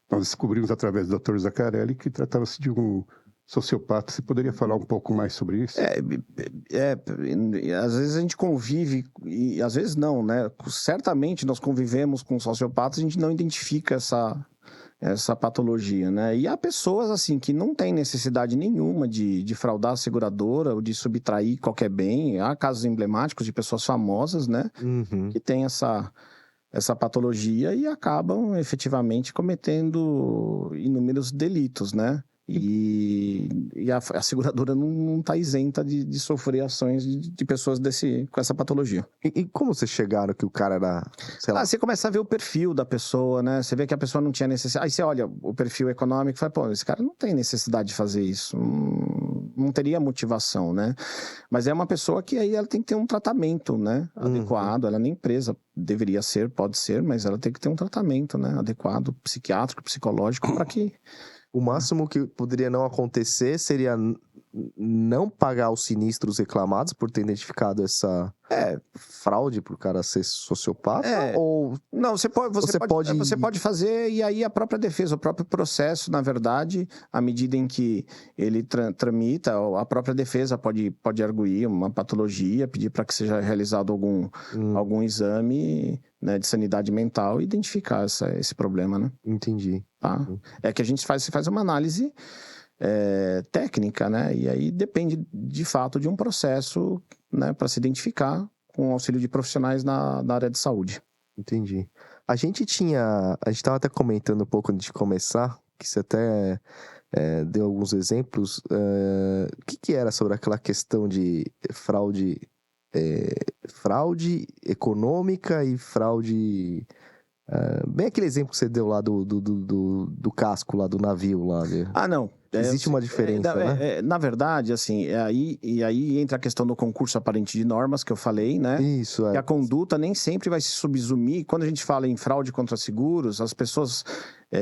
Speaker 3: nós descobrimos através do Dr. Zaccarelli que tratava-se de um sociopata. Você poderia falar um pouco mais sobre isso?
Speaker 4: Às vezes a gente convive, e às vezes não, né? Certamente nós convivemos com sociopatas, a gente não identifica essa patologia, né? E há pessoas, assim, que não têm necessidade nenhuma de fraudar a seguradora ou de subtrair qualquer bem. Há casos emblemáticos de pessoas famosas, né?
Speaker 2: Uhum.
Speaker 4: Que têm essa patologia e acabam efetivamente cometendo inúmeros delitos, né? E a seguradora não está isenta de sofrer ações de pessoas com essa patologia.
Speaker 2: E como vocês chegaram que o cara era, sei lá...
Speaker 4: Você começa a ver o perfil da pessoa, né? Você vê que a pessoa não tinha necessidade. Aí você olha o perfil econômico e fala, pô, esse cara não tem necessidade de fazer isso. Não teria motivação, né? Mas é uma pessoa que aí ela tem que ter um tratamento, né? Adequado. Ela nem presa deveria ser, pode ser, mas ela tem que ter um tratamento, né? Adequado, psiquiátrico, psicológico, para que...
Speaker 2: O máximo que poderia não acontecer seria não pagar os sinistros reclamados por ter identificado essa fraude pro cara ser sociopata? Ou
Speaker 4: não, você pode fazer, e aí a própria defesa, o próprio processo, na verdade, à medida em que ele tramita, a própria defesa pode arguir uma patologia, pedir para que seja realizado algum exame, né, de sanidade mental e identificar esse problema, né?
Speaker 2: Entendi.
Speaker 4: Tá? É que a gente faz uma análise técnica, né? E aí depende, de fato, de um processo, né, para se identificar com o auxílio de profissionais na área de saúde.
Speaker 2: Entendi. A gente estava até comentando um pouco antes de começar, que você até deu alguns exemplos. O que era sobre aquela questão de fraude econômica e fraude Bem aquele exemplo que você deu lá do casco lá do navio lá.
Speaker 4: Não.
Speaker 2: Existe uma diferença, né?
Speaker 4: Na verdade, assim, aí entra a questão do concurso aparente de normas que eu falei, né?
Speaker 2: Isso,
Speaker 4: Que a conduta nem sempre vai se subsumir. Quando a gente fala em fraude contra seguros, as pessoas,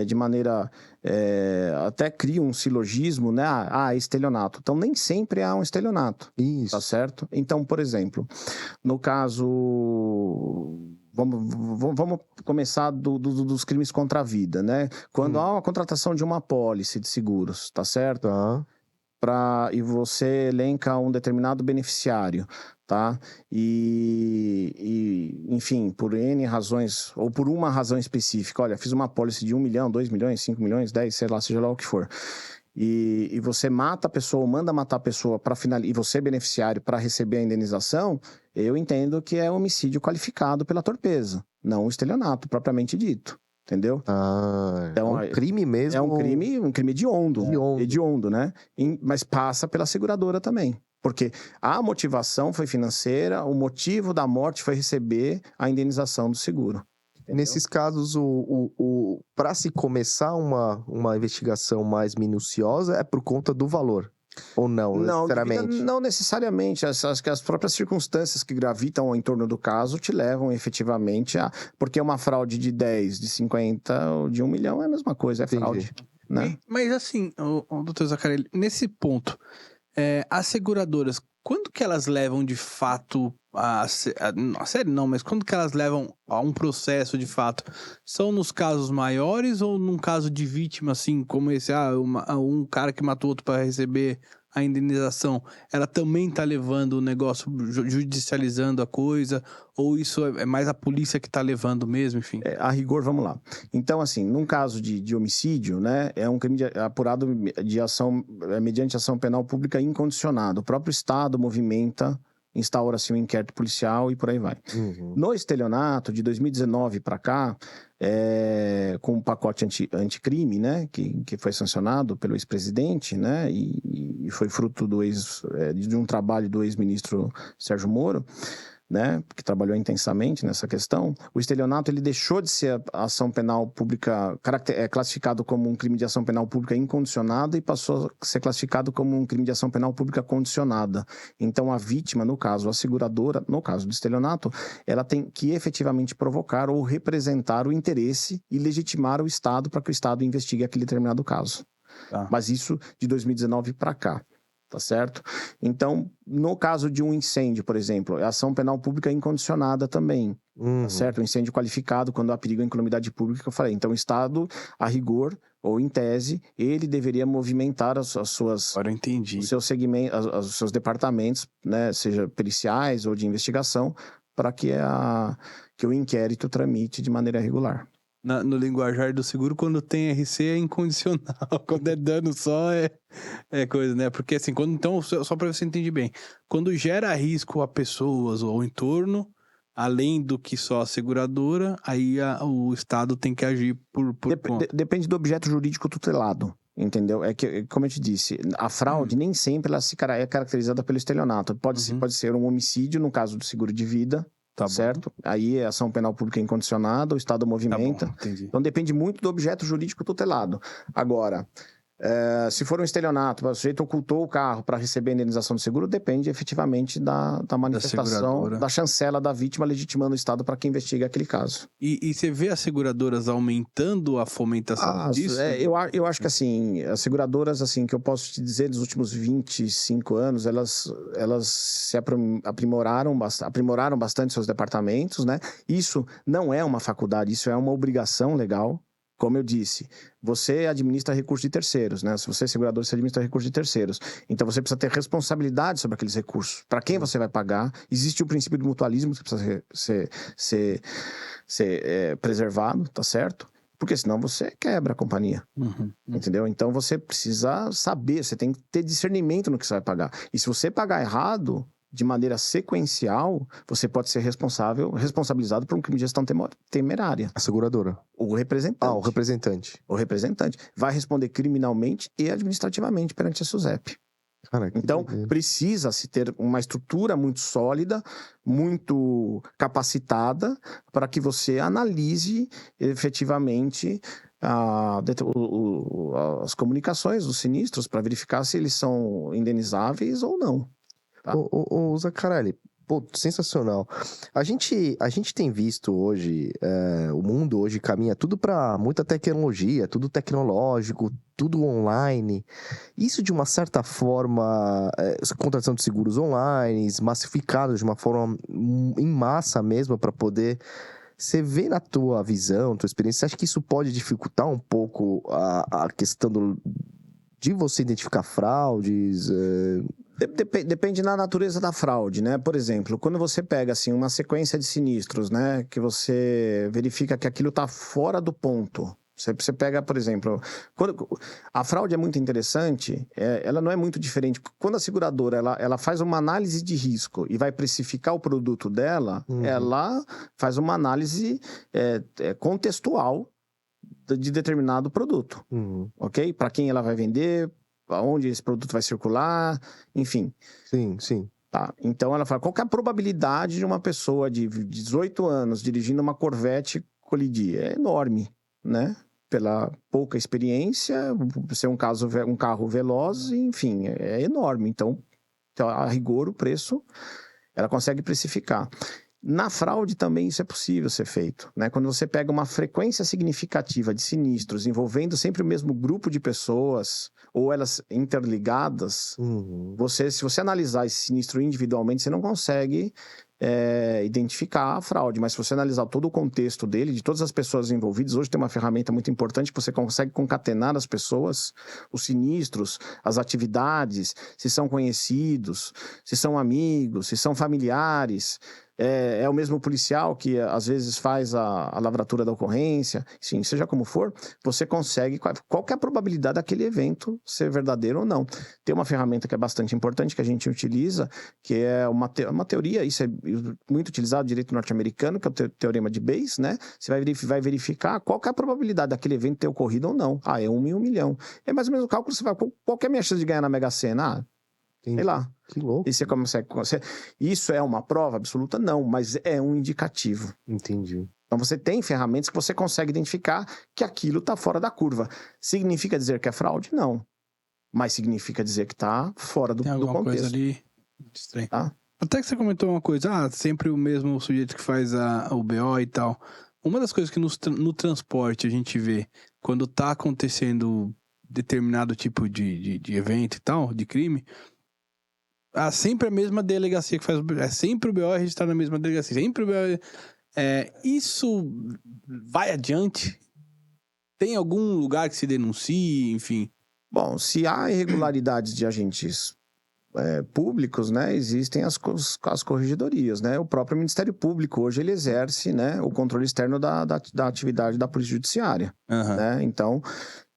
Speaker 4: de maneira... até criam um silogismo, né? Estelionato. Então, nem sempre há um estelionato.
Speaker 2: Isso.
Speaker 4: Tá certo? Então, por exemplo, no caso... Vamos começar dos crimes contra a vida, né? Quando há uma contratação de uma apólice de seguros, tá certo?
Speaker 2: Tá.
Speaker 4: E você elenca um determinado beneficiário, tá? Enfim, por N razões, ou por uma razão específica, olha, fiz uma apólice de 1 milhão, 2 milhões, 5 milhões, 10, sei lá, seja lá o que for. E você mata a pessoa, ou manda matar a pessoa para finalizar, e você, beneficiário, para receber a indenização, eu entendo que é homicídio qualificado pela torpeza, não o estelionato, propriamente dito. Entendeu?
Speaker 2: Então, é um crime mesmo.
Speaker 4: É um crime hediondo. Hediondo, né? Mas passa pela seguradora também. Porque a motivação foi financeira, o motivo da morte foi receber a indenização do seguro. Entendeu?
Speaker 2: Nesses casos, para se começar uma investigação mais minuciosa, é por conta do valor? Ou não, necessariamente?
Speaker 4: Não necessariamente. As próprias circunstâncias que gravitam em torno do caso te levam efetivamente a... Porque uma fraude de 10, de 50 ou de 1 milhão é a mesma coisa, é fraude. Né?
Speaker 1: Mas assim, doutor Zaccarelli, nesse ponto, as seguradoras, quando que elas levam de fato a sério não, mas quando que elas levam a um processo de fato? São nos casos maiores ou num caso de vítima, assim, como esse, um cara que matou outro para receber a indenização, ela também tá levando o negócio, judicializando a coisa, ou isso é mais a polícia que tá levando mesmo, enfim?
Speaker 4: A rigor, vamos lá. Então, assim, num caso de homicídio, né, é um crime apurado de ação, mediante ação penal pública incondicionada. O próprio Estado movimenta, instaura-se um inquérito policial e por aí vai. No estelionato, de 2019 para cá, com o pacote anticrime, né, que foi sancionado pelo ex-presidente, né, e foi fruto de um trabalho do ex-ministro Sérgio Moro, né, que trabalhou intensamente nessa questão. O estelionato ele deixou de ser ação penal pública, classificado como um crime de ação penal pública incondicionada e passou a ser classificado como um crime de ação penal pública condicionada. Então a vítima, no caso, a seguradora, no caso do estelionato, ela tem que efetivamente provocar ou representar o interesse e legitimar o Estado para que o Estado investigue aquele determinado caso. Tá. Mas isso de 2019 para cá. Tá certo? Então, no caso de um incêndio, por exemplo, é ação penal pública incondicionada também. Tá certo? Um incêndio qualificado quando há perigo à economidade pública, que eu falei. Então, o Estado, a rigor, ou em tese, ele deveria movimentar os seus segmentos, os seus departamentos, né, seja periciais ou de investigação, para que o inquérito tramite de maneira regular.
Speaker 1: No linguajar do seguro, quando tem RC é incondicional. Quando é dano só é coisa, né? Porque assim, então, só para você entender bem, quando gera risco a pessoas ou ao entorno, além do que só a seguradora, aí o Estado tem que agir por conta.
Speaker 4: Depende do objeto jurídico tutelado. Entendeu? É que, como eu te disse, a fraude nem sempre ela é caracterizada pelo estelionato. Pode ser um homicídio, no caso do seguro de vida. Tá certo? Bom. Aí é ação penal pública incondicionada, o Estado movimenta.
Speaker 1: Tá bom,
Speaker 4: então depende muito do objeto jurídico tutelado. Agora, se for um estelionato, o sujeito ocultou o carro para receber a indenização do seguro, depende efetivamente da manifestação, da chancela da vítima legitimando o Estado para que investigue aquele caso.
Speaker 1: E você vê as seguradoras aumentando a fomentação disso?
Speaker 4: Eu acho que assim, as seguradoras, assim, que eu posso te dizer, nos últimos 25 anos, elas se aprimoraram bastante seus departamentos, né? Isso não é uma faculdade, isso é uma obrigação legal. Como eu disse, você administra recursos de terceiros, né? Se você é segurador, você administra recursos de terceiros. Então, você precisa ter responsabilidade sobre aqueles recursos. Para quem você vai pagar? Existe o princípio do mutualismo que precisa ser preservado, tá certo? Porque senão você quebra a companhia, entendeu? Então, você precisa saber, você tem que ter discernimento no que você vai pagar. E se você pagar errado, de maneira sequencial, você pode ser responsabilizado por um crime de gestão temerária.
Speaker 2: A seguradora.
Speaker 4: O representante.
Speaker 2: O representante.
Speaker 4: O representante vai responder criminalmente e administrativamente perante a SUSEP.
Speaker 2: Cara, que
Speaker 4: Então,
Speaker 2: doideira.
Speaker 4: precisa-se ter uma estrutura muito sólida, muito capacitada, para que você analise efetivamente as comunicações dos sinistros, para verificar se eles são indenizáveis ou não. Tá.
Speaker 2: Ô, Zaccarelli, pô, sensacional. A gente tem visto hoje, o mundo hoje caminha tudo para muita tecnologia, tudo tecnológico, tudo online. Isso, de uma certa forma, contratação de seguros online, massificados de uma forma em massa mesmo, para poder... Você vê na tua visão, tua experiência, você acha que isso pode dificultar um pouco a questão de você identificar fraudes?
Speaker 4: Depende da natureza da fraude, né? Por exemplo, quando você pega assim uma sequência de sinistros, né, que você verifica que aquilo está fora do ponto. Você pega, por exemplo, a fraude é muito interessante, ela não é muito diferente. Quando a seguradora ela faz uma análise de risco e vai precificar o produto dela, ela faz uma análise contextual de determinado produto, ok? Para quem ela vai vender, aonde esse produto vai circular, enfim.
Speaker 2: Sim, sim.
Speaker 4: Tá. Então ela fala, qual que é a probabilidade de uma pessoa de 18 anos dirigindo uma Corvette colidir? É enorme, né? Pela pouca experiência, ser um carro veloz, enfim, é enorme. Então, a rigor, o preço, ela consegue precificar. Na fraude também isso é possível ser feito, né? Quando você pega uma frequência significativa de sinistros envolvendo sempre o mesmo grupo de pessoas ou elas interligadas, se você analisar esse sinistro individualmente, você não consegue identificar a fraude, mas se você analisar todo o contexto dele, de todas as pessoas envolvidas, hoje tem uma ferramenta muito importante que você consegue concatenar as pessoas, os sinistros, as atividades, se são conhecidos, se são amigos, se são familiares. É o mesmo policial que às vezes faz a lavratura da ocorrência, sim, seja como for, você consegue, qual que é a probabilidade daquele evento ser verdadeiro ou não. Tem uma ferramenta que é bastante importante que a gente utiliza, que é uma teoria, isso é muito utilizado no direito norte-americano, que é o teorema de Bayes, né? Você vai verificar qual que é a probabilidade daquele evento ter ocorrido ou não. É 1 em 1 milhão. É mais ou menos o cálculo que você vai, qual que é a minha chance de ganhar na Mega Sena?
Speaker 2: Entendi.
Speaker 4: Sei lá.
Speaker 2: Que louco.
Speaker 4: E você consegue... Isso é uma prova absoluta? Não, mas é um indicativo.
Speaker 2: Entendi.
Speaker 4: Então você tem ferramentas que você consegue identificar que aquilo está fora da curva. Significa dizer que é fraude? Não. Mas significa dizer que está fora do
Speaker 1: Tem alguma
Speaker 4: contexto.
Speaker 1: coisa ali estranha.
Speaker 4: Tá?
Speaker 1: Até que você comentou uma coisa, sempre o mesmo sujeito que faz o BO e tal. Uma das coisas que no transporte a gente vê, quando tá acontecendo determinado tipo de evento e tal, de crime, sempre a mesma delegacia que faz, sempre o BO é registrado na mesma delegacia, sempre o BO isso vai adiante? Tem algum lugar que se denuncie, enfim?
Speaker 4: Bom, se há irregularidades de agentes públicos, né, existem as corregedorias, né? O próprio Ministério Público hoje ele exerce, né, o controle externo da atividade da Polícia Judiciária, né? Então,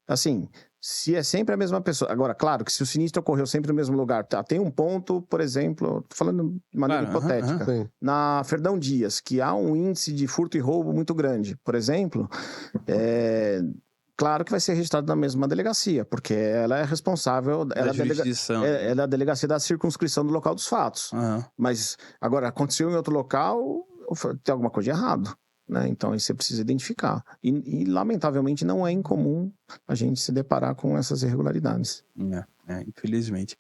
Speaker 4: assim, se é sempre a mesma pessoa... Agora, claro que se o sinistro ocorreu sempre no mesmo lugar, tem um ponto, por exemplo, tô falando de maneira hipotética, na Ferdão Dias, que há um índice de furto e roubo muito grande, por exemplo, claro que vai ser registrado na mesma delegacia, porque ela é responsável... Ela é a delegacia da circunscrição do local dos fatos. Mas, agora, aconteceu em outro local, tem alguma coisa de errado, né? Então, isso você precisa identificar. E, lamentavelmente, não é incomum a gente se deparar com essas irregularidades.
Speaker 1: Infelizmente.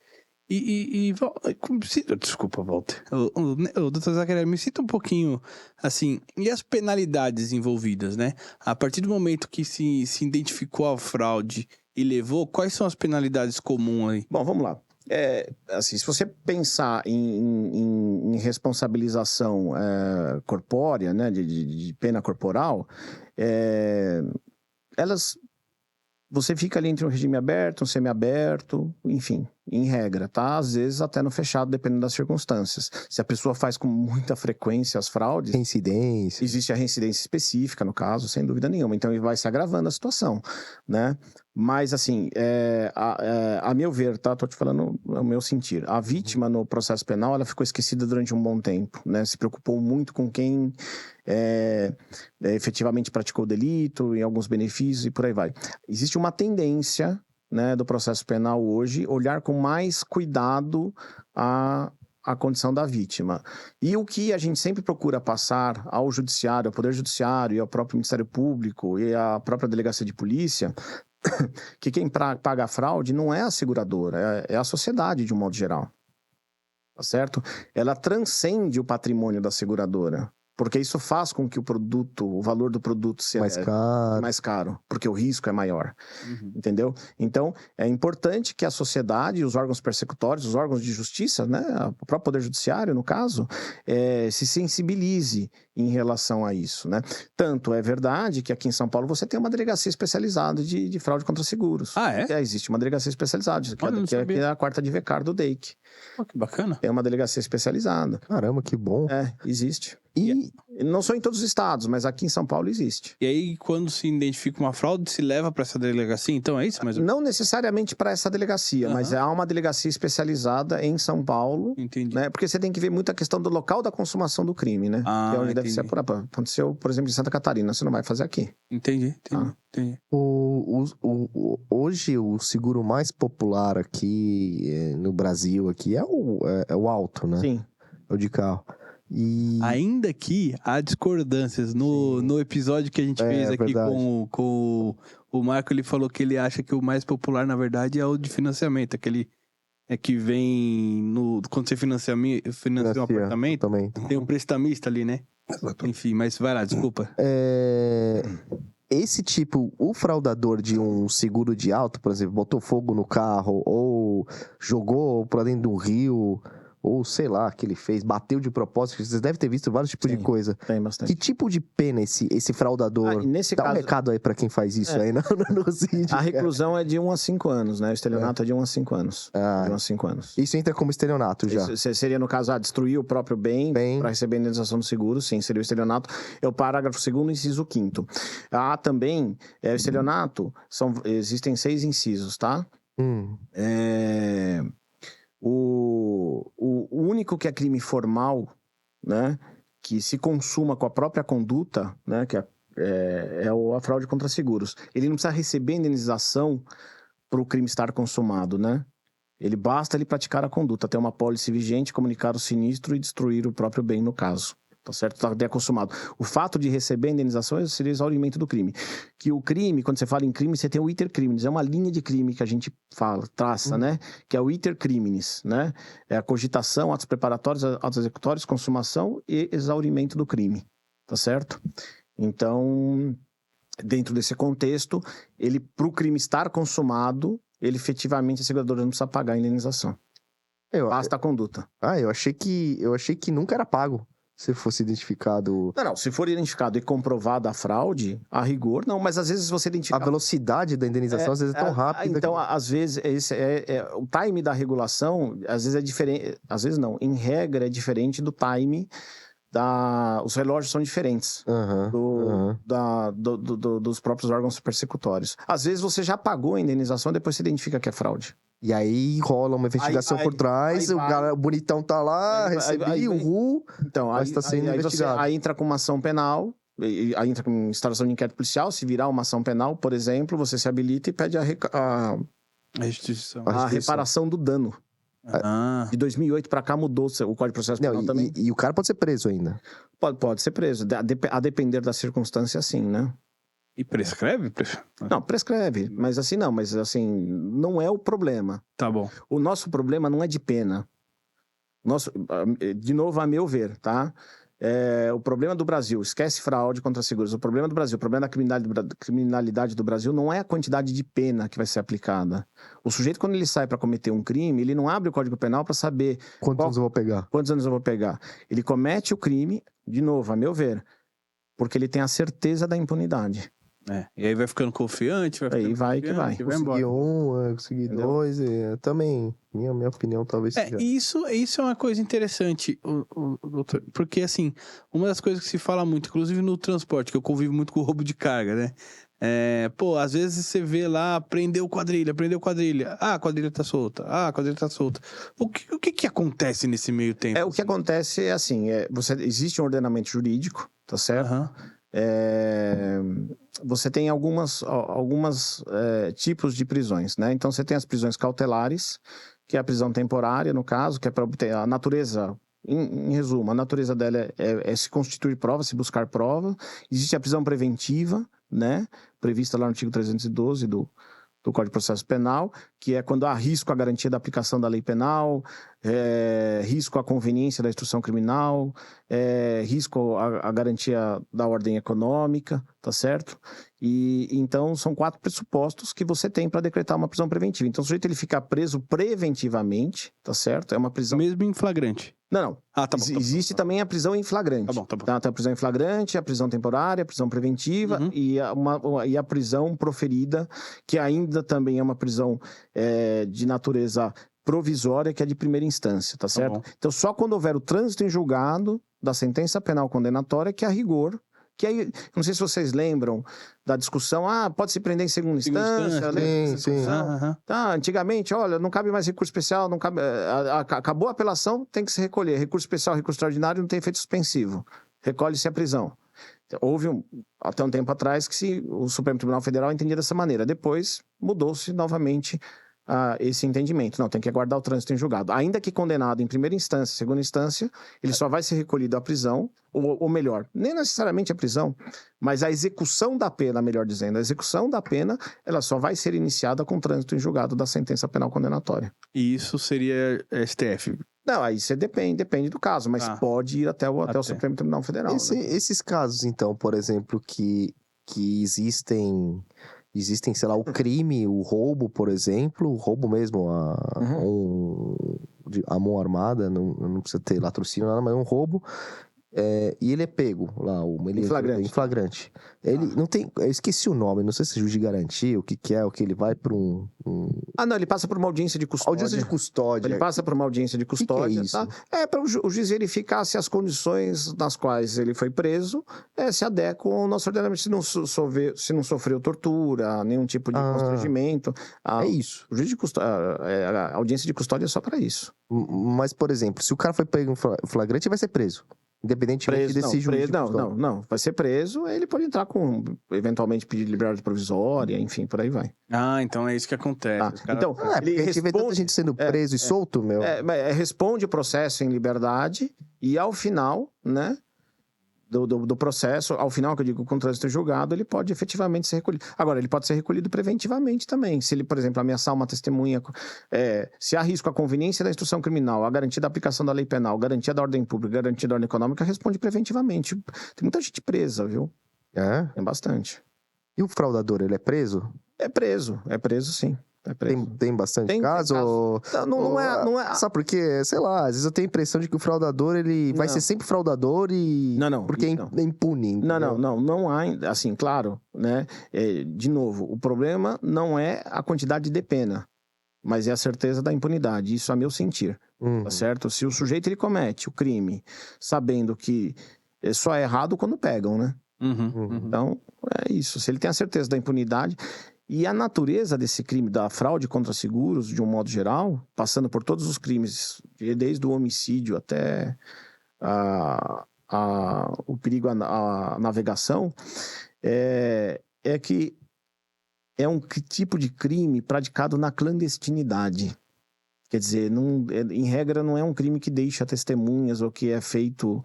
Speaker 1: Desculpa, Walter. O Dr. Zaccarelli, me cita um pouquinho, assim, e as penalidades envolvidas, né? A partir do momento que se identificou a fraude e levou, quais são as penalidades comuns aí?
Speaker 4: Bom, vamos lá. Assim, se você pensar em responsabilização corpórea, né, de pena corporal, você fica ali entre um regime aberto, um semiaberto, enfim, em regra, tá? Às vezes até no fechado, dependendo das circunstâncias. Se a pessoa faz com muita frequência as fraudes...
Speaker 2: Reincidência.
Speaker 4: Existe a reincidência específica, no caso, sem dúvida nenhuma. Então, vai se agravando a situação, né? Mas, assim, a meu ver, tá? Tô te falando o meu sentir. A vítima no processo penal, ela ficou esquecida durante um bom tempo, né? Se preocupou muito com quem efetivamente praticou o delito, em alguns benefícios e por aí vai. Existe uma tendência né, do processo penal hoje, olhar com mais cuidado a condição da vítima. E o que a gente sempre procura passar ao judiciário, ao Poder Judiciário e ao próprio Ministério Público e à própria Delegacia de Polícia, que quem paga a fraude não é a seguradora, é a sociedade de um modo geral. Tá certo? Ela transcende o patrimônio da seguradora. Porque isso faz com que o valor do produto seja mais caro, porque o risco é maior, entendeu? Então, é importante que a sociedade, os órgãos persecutórios, os órgãos de justiça, né, o próprio Poder Judiciário, no caso, se sensibilize em relação a isso, né? Tanto é verdade que aqui em São Paulo você tem uma delegacia especializada de fraude contra seguros.
Speaker 1: Ah, é?
Speaker 4: Existe uma delegacia especializada, que é a 4ª de Vecar do DEIC.
Speaker 1: Oh, que bacana.
Speaker 4: É uma delegacia especializada.
Speaker 2: Caramba, que bom.
Speaker 4: Existe.
Speaker 2: E
Speaker 4: não só em todos os estados, mas aqui em São Paulo existe.
Speaker 1: E aí, quando se identifica uma fraude, se leva para essa delegacia? Então é isso? Mas...
Speaker 4: Não necessariamente para essa delegacia, mas há uma delegacia especializada em São Paulo.
Speaker 1: Entendi.
Speaker 4: Né? Porque você tem que ver muito a questão do local da consumação do crime, né? Que é onde deve ser apurado. Aconteceu, por exemplo, em Santa Catarina, você não vai fazer aqui.
Speaker 1: Entendi.
Speaker 2: Hoje, o seguro mais popular aqui no Brasil aqui é o auto, né?
Speaker 4: Sim.
Speaker 2: É o de carro. E...
Speaker 1: Ainda que há discordâncias no episódio que a gente fez aqui com o Marco, ele falou que ele acha que o mais popular, na verdade, é o de financiamento, aquele que vem quando você financia um apartamento, tem um prestamista ali, né? Enfim, mas vai lá, desculpa.
Speaker 2: Esse tipo, o fraudador de um seguro de auto, por exemplo, botou fogo no carro ou jogou pra dentro do rio... Ou sei lá, que ele fez, bateu de propósito. Vocês devem ter visto vários tipos de coisa. Tem bastante. Que tipo de pena esse fraudador?
Speaker 4: Nesse
Speaker 2: Dá
Speaker 4: caso...
Speaker 2: um recado aí pra quem faz isso aí no vídeo.
Speaker 4: A reclusão é de 1 a 5 anos, né? O estelionato é de 1 a 5 anos. De 1 a 5 anos.
Speaker 2: Isso entra como estelionato já?
Speaker 4: Isso seria, no caso, destruir o próprio bem. Para receber a indenização do seguro, sim, seria o estelionato. É o parágrafo 2º, inciso 5º. Há também, o estelionato, existem 6 incisos, tá? O único que é crime formal, né, que se consuma com a própria conduta, né, que é a fraude contra seguros. Ele não precisa receber indenização para o crime estar consumado, né? Basta ele praticar a conduta, ter uma apólice vigente, comunicar o sinistro e destruir o próprio bem no caso. Tá certo? Está consumado. O fato de receber indenizações seria exaurimento do crime. Que o crime, quando você fala em crime, você tem o iter criminis. É uma linha de crime que a gente traça, né? Que é o iter criminis, né? É a cogitação, atos preparatórios, atos executórios, consumação e exaurimento do crime. Tá certo? Então, dentro desse contexto, para o crime estar consumado, efetivamente a seguradora não precisa pagar a indenização. Basta a conduta.
Speaker 2: Eu achei que nunca era pago. Se fosse identificado...
Speaker 4: Não, se for identificado e comprovada a fraude, a rigor, não. Mas às vezes você identifica...
Speaker 2: A velocidade da indenização às vezes é tão rápida.
Speaker 4: Então, às vezes, o time da regulação, às vezes é diferente... Às vezes não. Em regra, é diferente do time os relógios são diferentes dos próprios órgãos persecutórios. Às vezes você já pagou a indenização e depois você identifica que é fraude.
Speaker 2: E aí rola uma investigação por trás, o bonitão tá lá, recebi o RU, mas tá sendo investigado.
Speaker 4: Aí entra com uma ação penal, aí entra com instalação de inquérito policial, se virar uma ação penal, por exemplo, você se habilita e pede a reparação do dano. De 2008 para cá mudou o Código de Processo Penal também.
Speaker 2: E o cara pode ser preso ainda?
Speaker 4: Pode ser preso, a depender da circunstância, sim, né?
Speaker 1: E prescreve?
Speaker 4: Não, prescreve, mas assim não é o problema.
Speaker 1: Tá bom.
Speaker 4: O nosso problema não é de pena. De novo, a meu ver, tá? O problema do Brasil, esquece fraude contra seguros, o problema do Brasil, o problema da criminalidade do Brasil não é a quantidade de pena que vai ser aplicada. O sujeito, quando ele sai para cometer um crime, ele não abre o Código Penal para saber...
Speaker 2: Quantos anos eu vou pegar?
Speaker 4: Ele comete o crime, de novo, a meu ver, porque ele tem a certeza da impunidade.
Speaker 1: E aí vai ficando confiante,
Speaker 4: vai
Speaker 2: consegui consegui 2, também, minha opinião talvez seja.
Speaker 1: Isso é uma coisa interessante, doutor, porque assim, uma das coisas que se fala muito, inclusive no transporte, que eu convivo muito com o roubo de carga, né? Às vezes você vê lá, prendeu quadrilha, a quadrilha tá solta, O que acontece nesse meio tempo?
Speaker 4: O que acontece é assim, existe um ordenamento jurídico, tá certo? você tem algumas tipos de prisões, né? Então, você tem as prisões cautelares, que é a prisão temporária, no caso, que é para obter a natureza. Em resumo, a natureza dela é se constituir prova, se buscar prova. Existe a prisão preventiva, né? Prevista lá no artigo 312 do Código de Processo Penal, que é quando há risco à garantia da aplicação da lei penal, risco à conveniência da instrução criminal, risco à garantia da ordem econômica, tá certo? E então são 4 pressupostos que você tem para decretar uma prisão preventiva. Então o sujeito ele fica preso preventivamente, tá certo? É uma prisão...
Speaker 1: Mesmo em flagrante.
Speaker 4: Não.
Speaker 1: Ah, tá bom.
Speaker 4: Existe também a prisão em flagrante.
Speaker 1: Tá bom.
Speaker 4: Tá? Tem a prisão em flagrante, a prisão temporária, a prisão preventiva e a prisão proferida, que ainda também é uma prisão de natureza provisória, que é de primeira instância, tá certo? Então, só quando houver o trânsito em julgado da sentença penal condenatória que a rigor, que aí, não sei se vocês lembram da discussão, pode se prender em segunda instância.
Speaker 2: Sim.
Speaker 4: Tá, antigamente, olha, não cabe mais recurso especial, não cabe, acabou a apelação, tem que se recolher. Recurso especial, recurso extraordinário, não tem efeito suspensivo. Recolhe-se a prisão. Houve, até um tempo atrás, que o Supremo Tribunal Federal entendia dessa maneira. Depois, mudou-se novamente esse entendimento. Não, tem que aguardar o trânsito em julgado. Ainda que condenado em primeira instância, segunda instância, ele só vai ser recolhido à prisão, ou melhor, nem necessariamente a prisão, mas a execução da pena, melhor dizendo, a execução da pena, ela só vai ser iniciada com o trânsito em julgado da sentença penal condenatória.
Speaker 1: E isso seria STF?
Speaker 4: Não, aí você depende do caso, mas pode ir até o Supremo Tribunal Federal. Né?
Speaker 2: Esses casos, então, por exemplo, que existem, sei lá, o crime, o roubo, por exemplo, o roubo mesmo, a mão armada, não precisa ter latrocínio, nada, mas é um roubo, e ele é pego lá, em flagrante. Ele não tem, eu esqueci o nome, não sei se é juiz de garantia, o que é, o que ele vai para
Speaker 4: não, ele passa por uma audiência de custódia.
Speaker 2: Audiência de custódia.
Speaker 4: Ele passa por uma audiência de custódia.
Speaker 2: Que é isso?
Speaker 4: Tá? Para o juiz verificar se as condições nas quais ele foi preso se adequam ao nosso ordenamento, se não sofreu tortura, nenhum tipo de constrangimento.
Speaker 2: É isso.
Speaker 4: O juiz de custódia, a audiência de custódia é só para isso.
Speaker 2: Mas, por exemplo, se o cara foi pego em flagrante, ele vai ser preso. Independentemente desse juiz.
Speaker 4: Não. Vai ser preso, ele pode entrar com, eventualmente, pedir de liberdade provisória, enfim, por aí vai.
Speaker 1: Então é isso que acontece.
Speaker 2: Então, ele a gente vê tanta gente sendo preso e solto, meu.
Speaker 4: Responde o processo em liberdade e, ao final, né, do processo, ao final, que eu digo, com o trânsito julgado, ele pode efetivamente ser recolhido. Agora, ele pode ser recolhido preventivamente também. Se ele, por exemplo, ameaçar uma testemunha, se há risco à conveniência da instrução criminal, a garantia da aplicação da lei penal, garantia da ordem pública, garantia da ordem econômica, responde preventivamente. Tem muita gente presa, viu? Tem bastante.
Speaker 2: E o fraudador, ele é preso?
Speaker 4: É preso sim.
Speaker 2: Tem bastante caso?
Speaker 4: Não é.
Speaker 2: Sabe por quê? Sei lá, às vezes eu tenho a impressão de que o fraudador, ele vai ser sempre fraudador e...
Speaker 4: Não.
Speaker 2: Porque é impune. Entendeu?
Speaker 4: Não há, assim, claro, né? De novo, o problema não é a quantidade de pena, mas é a certeza da impunidade, isso a meu sentir, tá certo? Se o sujeito, ele comete o crime sabendo que só é errado quando pegam, né? Então, é isso. Se ele tem a certeza da impunidade... E a natureza desse crime, da fraude contra seguros, de um modo geral, passando por todos os crimes, desde o homicídio até o perigo à navegação, é que é um tipo de crime praticado na clandestinidade. Quer dizer, em regra, não é um crime que deixa testemunhas ou que é feito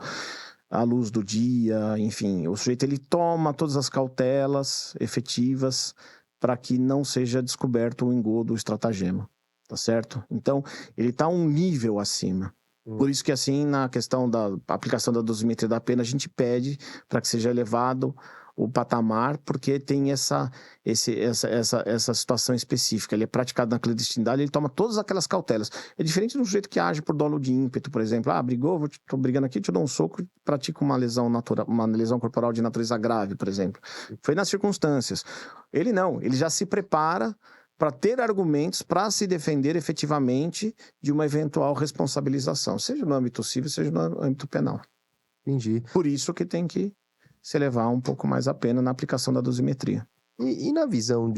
Speaker 4: à luz do dia, enfim. O sujeito, ele toma todas as cautelas efetivas para que não seja descoberto o engodo, o estratagema, tá certo? Então, ele está um nível acima. Por isso que, assim, na questão da aplicação da dosimetria da pena, a gente pede para que seja elevado o patamar, porque tem essa situação específica. Ele é praticado na clandestinidade, ele toma todas aquelas cautelas. É diferente do sujeito que age por dolo de ímpeto, por exemplo. Brigou, tô brigando aqui, te dou um soco, pratico uma lesão natural, uma lesão corporal de natureza grave, por exemplo. Foi nas circunstâncias. Ele não, ele já se prepara para ter argumentos para se defender efetivamente de uma eventual responsabilização, seja no âmbito civil, seja no âmbito penal.
Speaker 2: Entendi.
Speaker 4: Por isso que tem que se elevar um pouco mais a pena na aplicação da dosimetria.
Speaker 2: E na visão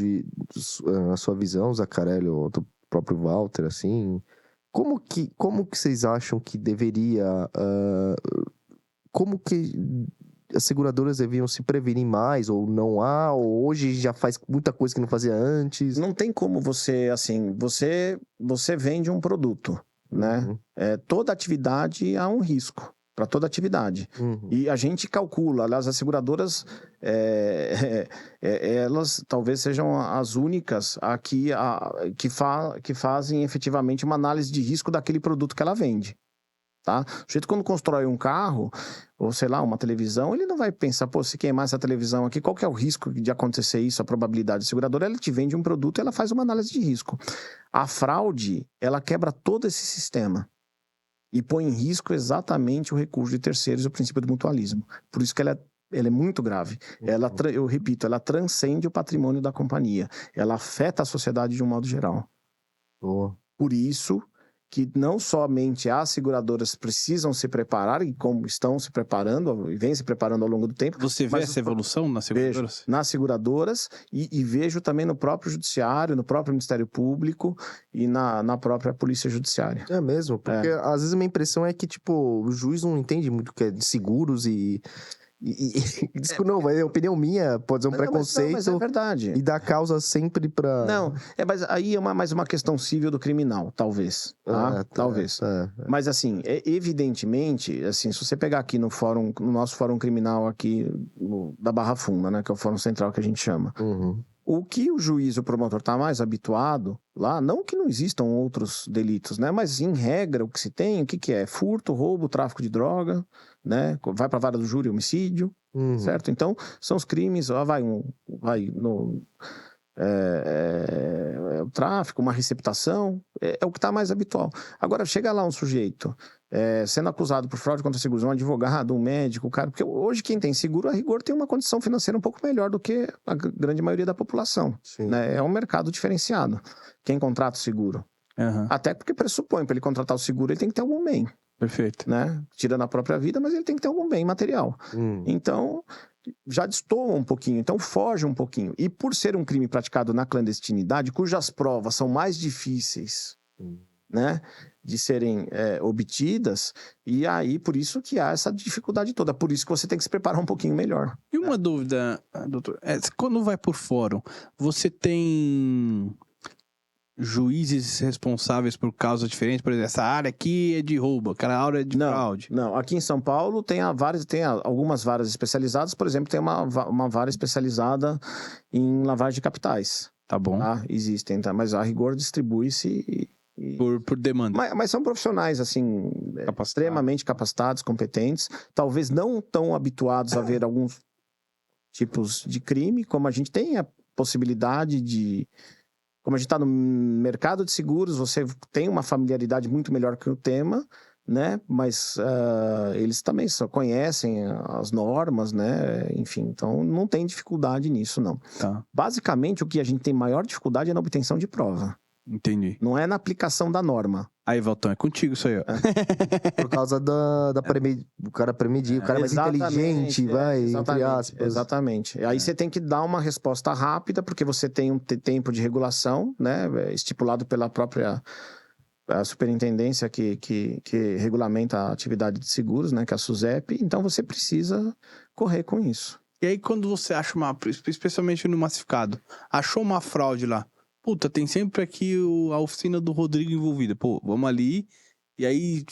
Speaker 2: a sua visão, Zaccarelli, ou do próprio Walter, assim, como que vocês acham que deveria, como que as seguradoras deviam se prevenir mais, ou não há, ou hoje já faz muita coisa que não fazia antes?
Speaker 4: Não tem como você, assim, você vende um produto, né?
Speaker 2: Uhum.
Speaker 4: Toda atividade há um risco, para toda atividade.
Speaker 2: Uhum.
Speaker 4: E a gente calcula, aliás, as seguradoras, elas talvez sejam as únicas aqui que fazem efetivamente uma análise de risco daquele produto que ela vende. Tá? O jeito quando constrói um carro, ou sei lá, uma televisão, ele não vai pensar, pô, se queimar essa televisão aqui, qual que é o risco de acontecer isso, a probabilidade. A seguradora, ela te vende um produto e ela faz uma análise de risco. A fraude, ela quebra todo esse sistema e põe em risco exatamente o recurso de terceiros e o princípio do mutualismo. Por isso que ela é muito grave. Eu repito, ela transcende o patrimônio da companhia. Ela afeta a sociedade de um modo geral.
Speaker 2: Boa.
Speaker 4: Por isso que não somente as seguradoras precisam se preparar, e como estão se preparando, e vêm se preparando ao longo do tempo.
Speaker 1: Você vê essa evolução nas seguradoras?
Speaker 4: Vejo nas seguradoras e vejo também no próprio judiciário, no próprio Ministério Público e na própria Polícia Judiciária.
Speaker 2: É mesmo, porque às vezes a minha impressão é que, tipo, o juiz não entende muito o que é de seguros e desculpa, não, mas a opinião minha pode ser um preconceito.
Speaker 4: Mas é verdade.
Speaker 2: E dá causa sempre pra...
Speaker 4: Não, mas aí é mais uma questão civil do criminal, talvez. Tá? Talvez. Mas assim, evidentemente, assim, se você pegar aqui no nosso fórum criminal aqui da Barra Funda, né, que é o fórum central que a gente chama.
Speaker 2: Uhum.
Speaker 4: O que o juiz e o promotor está mais habituado lá, não que não existam outros delitos, né? Mas em regra o que se tem, o que é? Furto, roubo, tráfico de droga, né? Vai para a vara do júri, homicídio, certo? Então são os crimes, o tráfico, uma receptação, é o que está mais habitual. Agora, chega lá um sujeito sendo acusado por fraude contra seguros, um advogado, um médico, cara, porque hoje quem tem seguro, a rigor, tem uma condição financeira um pouco melhor do que a grande maioria da população. Né? É um mercado diferenciado. Quem contrata o seguro.
Speaker 1: Uhum.
Speaker 4: Até porque pressupõe, para ele contratar o seguro, ele tem que ter algum bem.
Speaker 1: Perfeito.
Speaker 4: Né? Tirando a própria vida, mas ele tem que ter algum bem material. Então, já destoa um pouquinho, então foge um pouquinho. E por ser um crime praticado na clandestinidade, cujas provas são mais difíceis, né, de serem obtidas, e aí por isso que há essa dificuldade toda, por isso que você tem que se preparar um pouquinho melhor.
Speaker 1: E uma dúvida, doutor, quando vai por fórum, você tem juízes responsáveis por causas diferentes? Por exemplo, essa área aqui é de roubo, aquela área é de fraude.
Speaker 4: Não, aqui em São Paulo tem algumas varas especializadas, por exemplo, tem uma vara especializada em lavagem de capitais.
Speaker 1: Tá bom.
Speaker 4: Tá? Existem, tá? Mas a rigor distribui-se
Speaker 1: por demanda.
Speaker 4: Mas são profissionais, assim, extremamente capacitados, competentes, talvez não tão habituados a ver alguns tipos de crime, como a gente tem a possibilidade de... Como a gente está no mercado de seguros, você tem uma familiaridade muito melhor que o tema, né? Mas eles também só conhecem as normas, né? Enfim, então não tem dificuldade nisso, não.
Speaker 1: Tá.
Speaker 4: Basicamente, o que a gente tem maior dificuldade é na obtenção de prova.
Speaker 1: Entendi.
Speaker 4: Não é na aplicação da norma.
Speaker 1: Aí, Valtão, é contigo isso aí, ó.
Speaker 2: Por causa o cara premedir, o cara mais inteligente, entre aspas.
Speaker 4: Exatamente. Aí você tem que dar uma resposta rápida, porque você tem um tempo de regulação, né? Estipulado pela própria superintendência que regulamenta a atividade de seguros, né? Que é a SUSEP. Então você precisa correr com isso.
Speaker 1: E aí, quando você acha especialmente no massificado, achou uma fraude lá, puta, tem sempre aqui a oficina do Rodrigo envolvida. Pô, vamos ali. E aí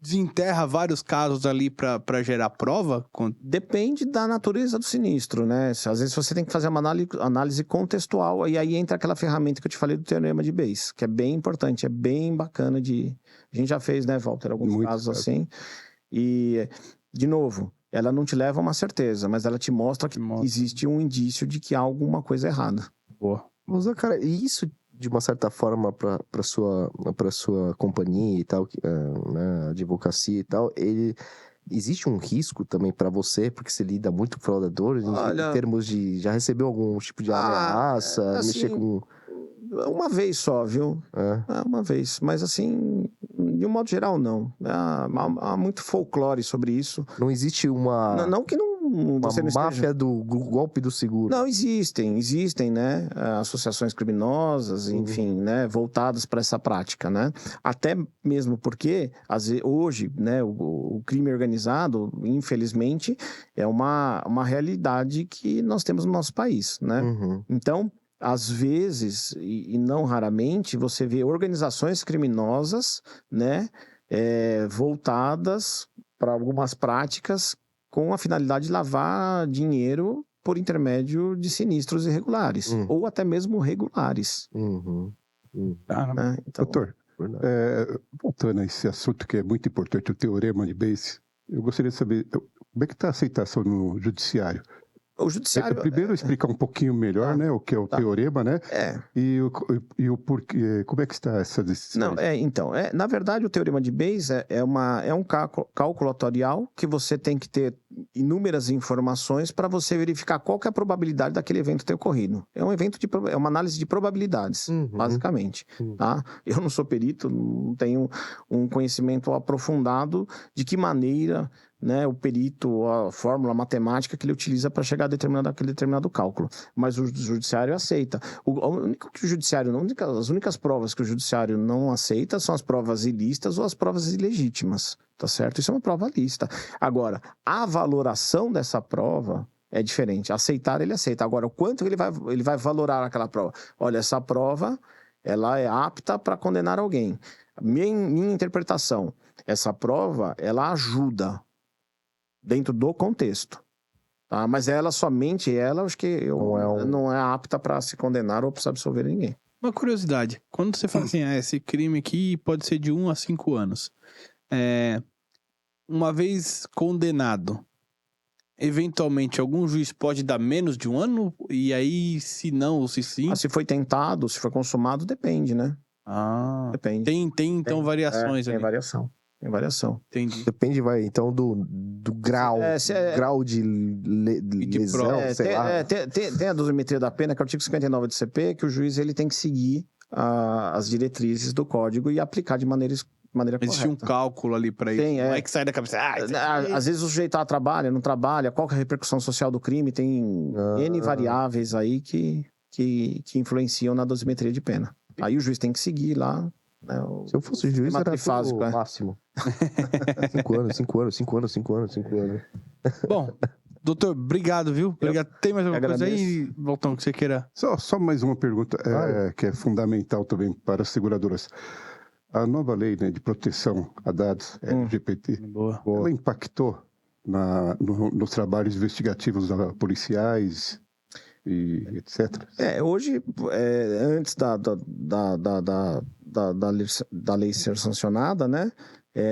Speaker 1: desenterra vários casos ali pra gerar prova?
Speaker 4: Depende da natureza do sinistro, né? Às vezes você tem que fazer uma análise contextual. E aí entra aquela ferramenta que eu te falei do teorema de Bayes, que é bem importante, é bem bacana de... A gente já fez, né, Walter, alguns casos assim. E, de novo, ela não te leva a uma certeza, mas ela te mostra que existe um indício de que há alguma coisa errada.
Speaker 1: Boa.
Speaker 2: Mas, cara, e isso, de uma certa forma, pra sua companhia e tal, né, advocacia e tal, existe um risco também pra você, porque você lida muito com fraudadores, em termos de... Já recebeu algum tipo de ameaça,
Speaker 4: assim,
Speaker 2: mexer com...
Speaker 4: Uma vez só, viu? Uma vez. Mas, assim, de um modo geral, não. Há muito folclore sobre isso.
Speaker 2: Não existe uma...
Speaker 4: Não que não
Speaker 2: Uma máfia do golpe do seguro.
Speaker 4: Não, existem, né, associações criminosas, enfim, né, voltadas para essa prática, né, até mesmo porque, hoje, né, o crime organizado, infelizmente, é uma realidade que nós temos no nosso país, né, então, às vezes, e não raramente, você vê organizações criminosas, né, voltadas para algumas práticas com a finalidade de lavar dinheiro por intermédio de sinistros irregulares, ou até mesmo regulares. Né? Então,
Speaker 3: doutor, voltando a esse assunto que é muito importante, o teorema de Bayes, eu gostaria de saber como é que está a aceitação no judiciário?
Speaker 4: O judiciário...
Speaker 3: Primeiro explicar um pouquinho melhor, né, o que é o teorema, né? E o porquê, como é que está essa decisão?
Speaker 4: Não, então, na verdade, o teorema de Bayes é um cálculo atuarial que você tem que ter inúmeras informações para você verificar qual que é a probabilidade daquele evento ter ocorrido. É uma análise de probabilidades, basicamente. Tá? Eu não sou perito, não tenho um conhecimento aprofundado de que maneira, né, o perito, a fórmula matemática que ele utiliza para chegar a aquele determinado cálculo. Mas o judiciário aceita. As únicas provas que o judiciário não aceita são as provas ilícitas ou as provas ilegítimas, tá certo? Isso é uma prova lícita. Agora, a valoração dessa prova é diferente. Aceitar, ele aceita. Agora, o quanto ele vai valorar aquela prova? Olha, essa prova, ela é apta para condenar alguém. Minha interpretação, essa prova, ela ajuda dentro do contexto, tá? Mas somente ela, acho que não é apta para se condenar ou para se absolver ninguém.
Speaker 1: Uma curiosidade, quando você fala assim, esse crime aqui pode ser de 1 a 5 anos, uma vez condenado, eventualmente algum juiz pode dar menos de 1 ano? E aí, se não ou se sim?
Speaker 4: Se foi tentado, se foi consumado, depende, né? Depende.
Speaker 1: Tem então variações ali.
Speaker 4: Tem variação.
Speaker 1: Entendi.
Speaker 2: Depende, do grau, grau de lesão, sei lá.
Speaker 4: Tem a dosimetria da pena, que é o artigo 59 do CP, que o juiz ele tem que seguir as diretrizes do código e aplicar de maneira correta.
Speaker 1: Existe um cálculo ali para isso. Não é que sai da cabeça.
Speaker 4: Às vezes o sujeito trabalha, não trabalha, qual que é a repercussão social do crime, tem N variáveis aí que influenciam na dosimetria de pena. Aí o juiz tem que seguir lá.
Speaker 2: Se eu fosse juiz, era o máximo. 5 anos.
Speaker 1: Bom, doutor, obrigado, viu? Obrigado. Tem mais alguma coisa aí, Valtão, que você queira?
Speaker 3: Só mais uma pergunta, que é fundamental também para as seguradoras. A nova lei, né, de proteção a dados, LGPD, ela impactou nos trabalhos investigativos policiais e etc.
Speaker 4: Hoje, antes da lei ser sancionada, né,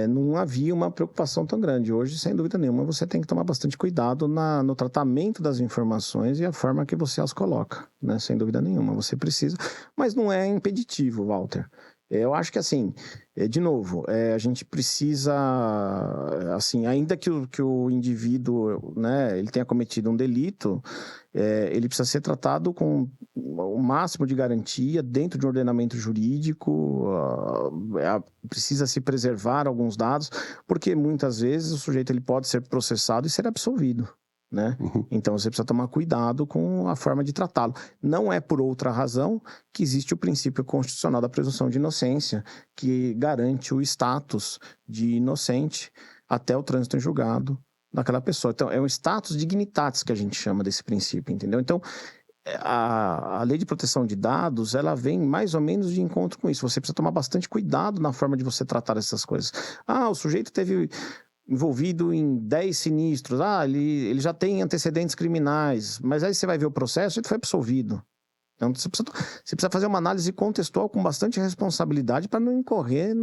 Speaker 4: não havia uma preocupação tão grande. Hoje, sem dúvida nenhuma, você tem que tomar bastante cuidado no tratamento das informações e a forma que você as coloca, né, sem dúvida nenhuma. Você precisa, mas não é impeditivo, Walter. Eu acho que, assim, de novo, a gente precisa, assim, ainda que o indivíduo, né, ele tenha cometido um delito, ele precisa ser tratado com o máximo de garantia dentro de um ordenamento jurídico, precisa se preservar alguns dados, porque muitas vezes o sujeito ele pode ser processado e ser absolvido. Né? Então você precisa tomar cuidado com a forma de tratá-lo. Não é por outra razão que existe o princípio constitucional da presunção de inocência, que garante o status de inocente até o trânsito em julgado daquela pessoa. Então é um status dignitatis que a gente chama desse princípio, entendeu? Então a lei de proteção de dados, ela vem mais ou menos de encontro com isso. Você precisa tomar bastante cuidado na forma de você tratar essas coisas. O sujeito teve envolvido em 10 sinistros, ele já tem antecedentes criminais, mas aí você vai ver o processo e ele foi absolvido. Então você precisa fazer uma análise contextual com bastante responsabilidade para não incorrer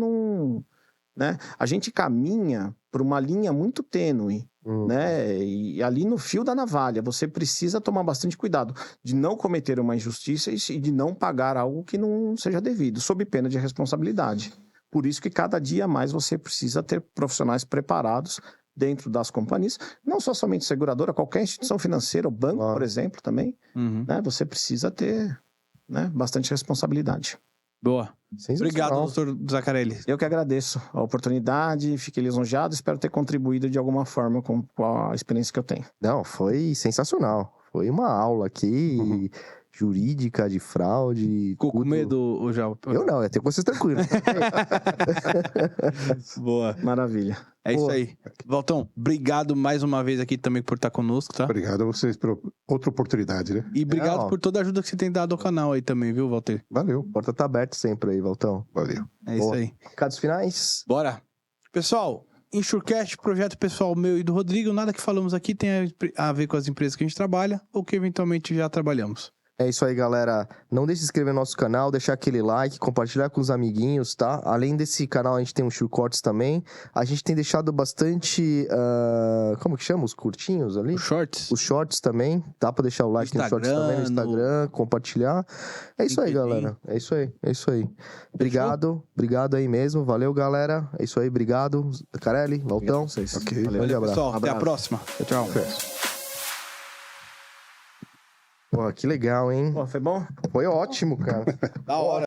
Speaker 4: né? A gente caminha por uma linha muito tênue, né? E ali no fio da navalha, você precisa tomar bastante cuidado de não cometer uma injustiça e de não pagar algo que não seja devido, sob pena de responsabilidade. Por isso que cada dia mais você precisa ter profissionais preparados dentro das companhias, não só somente seguradora, qualquer instituição financeira, o banco, por exemplo, também, né? Você precisa ter, né, bastante responsabilidade.
Speaker 1: Boa. Obrigado,
Speaker 2: Sensacional.
Speaker 1: doutor Zaccarelli.
Speaker 4: Eu que agradeço a oportunidade, fiquei lisonjeado, espero ter contribuído de alguma forma com a experiência que eu tenho.
Speaker 2: Não, foi sensacional. Foi uma aula aqui, jurídica, de fraude.
Speaker 1: Ficou com
Speaker 2: tudo.
Speaker 1: medo, já?
Speaker 2: Eu não, eu tenho vocês tranquilos.
Speaker 1: Boa.
Speaker 4: Maravilha.
Speaker 1: É isso
Speaker 2: Boa.
Speaker 1: aí. Valtão, obrigado mais uma vez aqui também por estar conosco, tá?
Speaker 3: Obrigado a vocês por outra oportunidade, né?
Speaker 1: E obrigado
Speaker 2: Não.
Speaker 1: por toda a ajuda que você tem dado ao canal aí também, viu, Walter?
Speaker 3: Valeu,
Speaker 2: A porta tá aberta sempre aí, Valtão.
Speaker 3: valeu.
Speaker 1: É isso
Speaker 2: Boa.
Speaker 1: aí.
Speaker 2: Recados finais?
Speaker 1: Bora. Pessoal, Insurecast, projeto pessoal meu e do Rodrigo, nada que falamos aqui tem a ver com as empresas que a gente trabalha ou que eventualmente já trabalhamos.
Speaker 2: É isso aí, galera. Não deixe de se inscrever no nosso canal, deixar aquele like, compartilhar com os amiguinhos, tá? Além desse canal, a gente tem um Shorts também. A gente tem deixado bastante... como que chama? Os curtinhos ali?
Speaker 1: Os shorts.
Speaker 2: Os shorts também. Dá pra deixar o like nos shorts
Speaker 1: Instagram,
Speaker 2: também no Instagram, compartilhar. É isso aí,
Speaker 1: LinkedIn.
Speaker 2: galera. É isso aí, é isso aí. Obrigado, obrigado aí mesmo. Valeu, galera. É isso aí, obrigado. Carelli,
Speaker 4: Valtão,
Speaker 2: Valtão.
Speaker 4: vocês.
Speaker 3: Ok.
Speaker 4: Valeu.
Speaker 1: Valeu,
Speaker 2: abraço.
Speaker 1: pessoal. Até a
Speaker 4: Abraço.
Speaker 1: próxima. Tchau.
Speaker 2: Pô, que legal, hein?
Speaker 4: Pô, foi bom?
Speaker 2: Foi ótimo, cara.
Speaker 1: Da hora.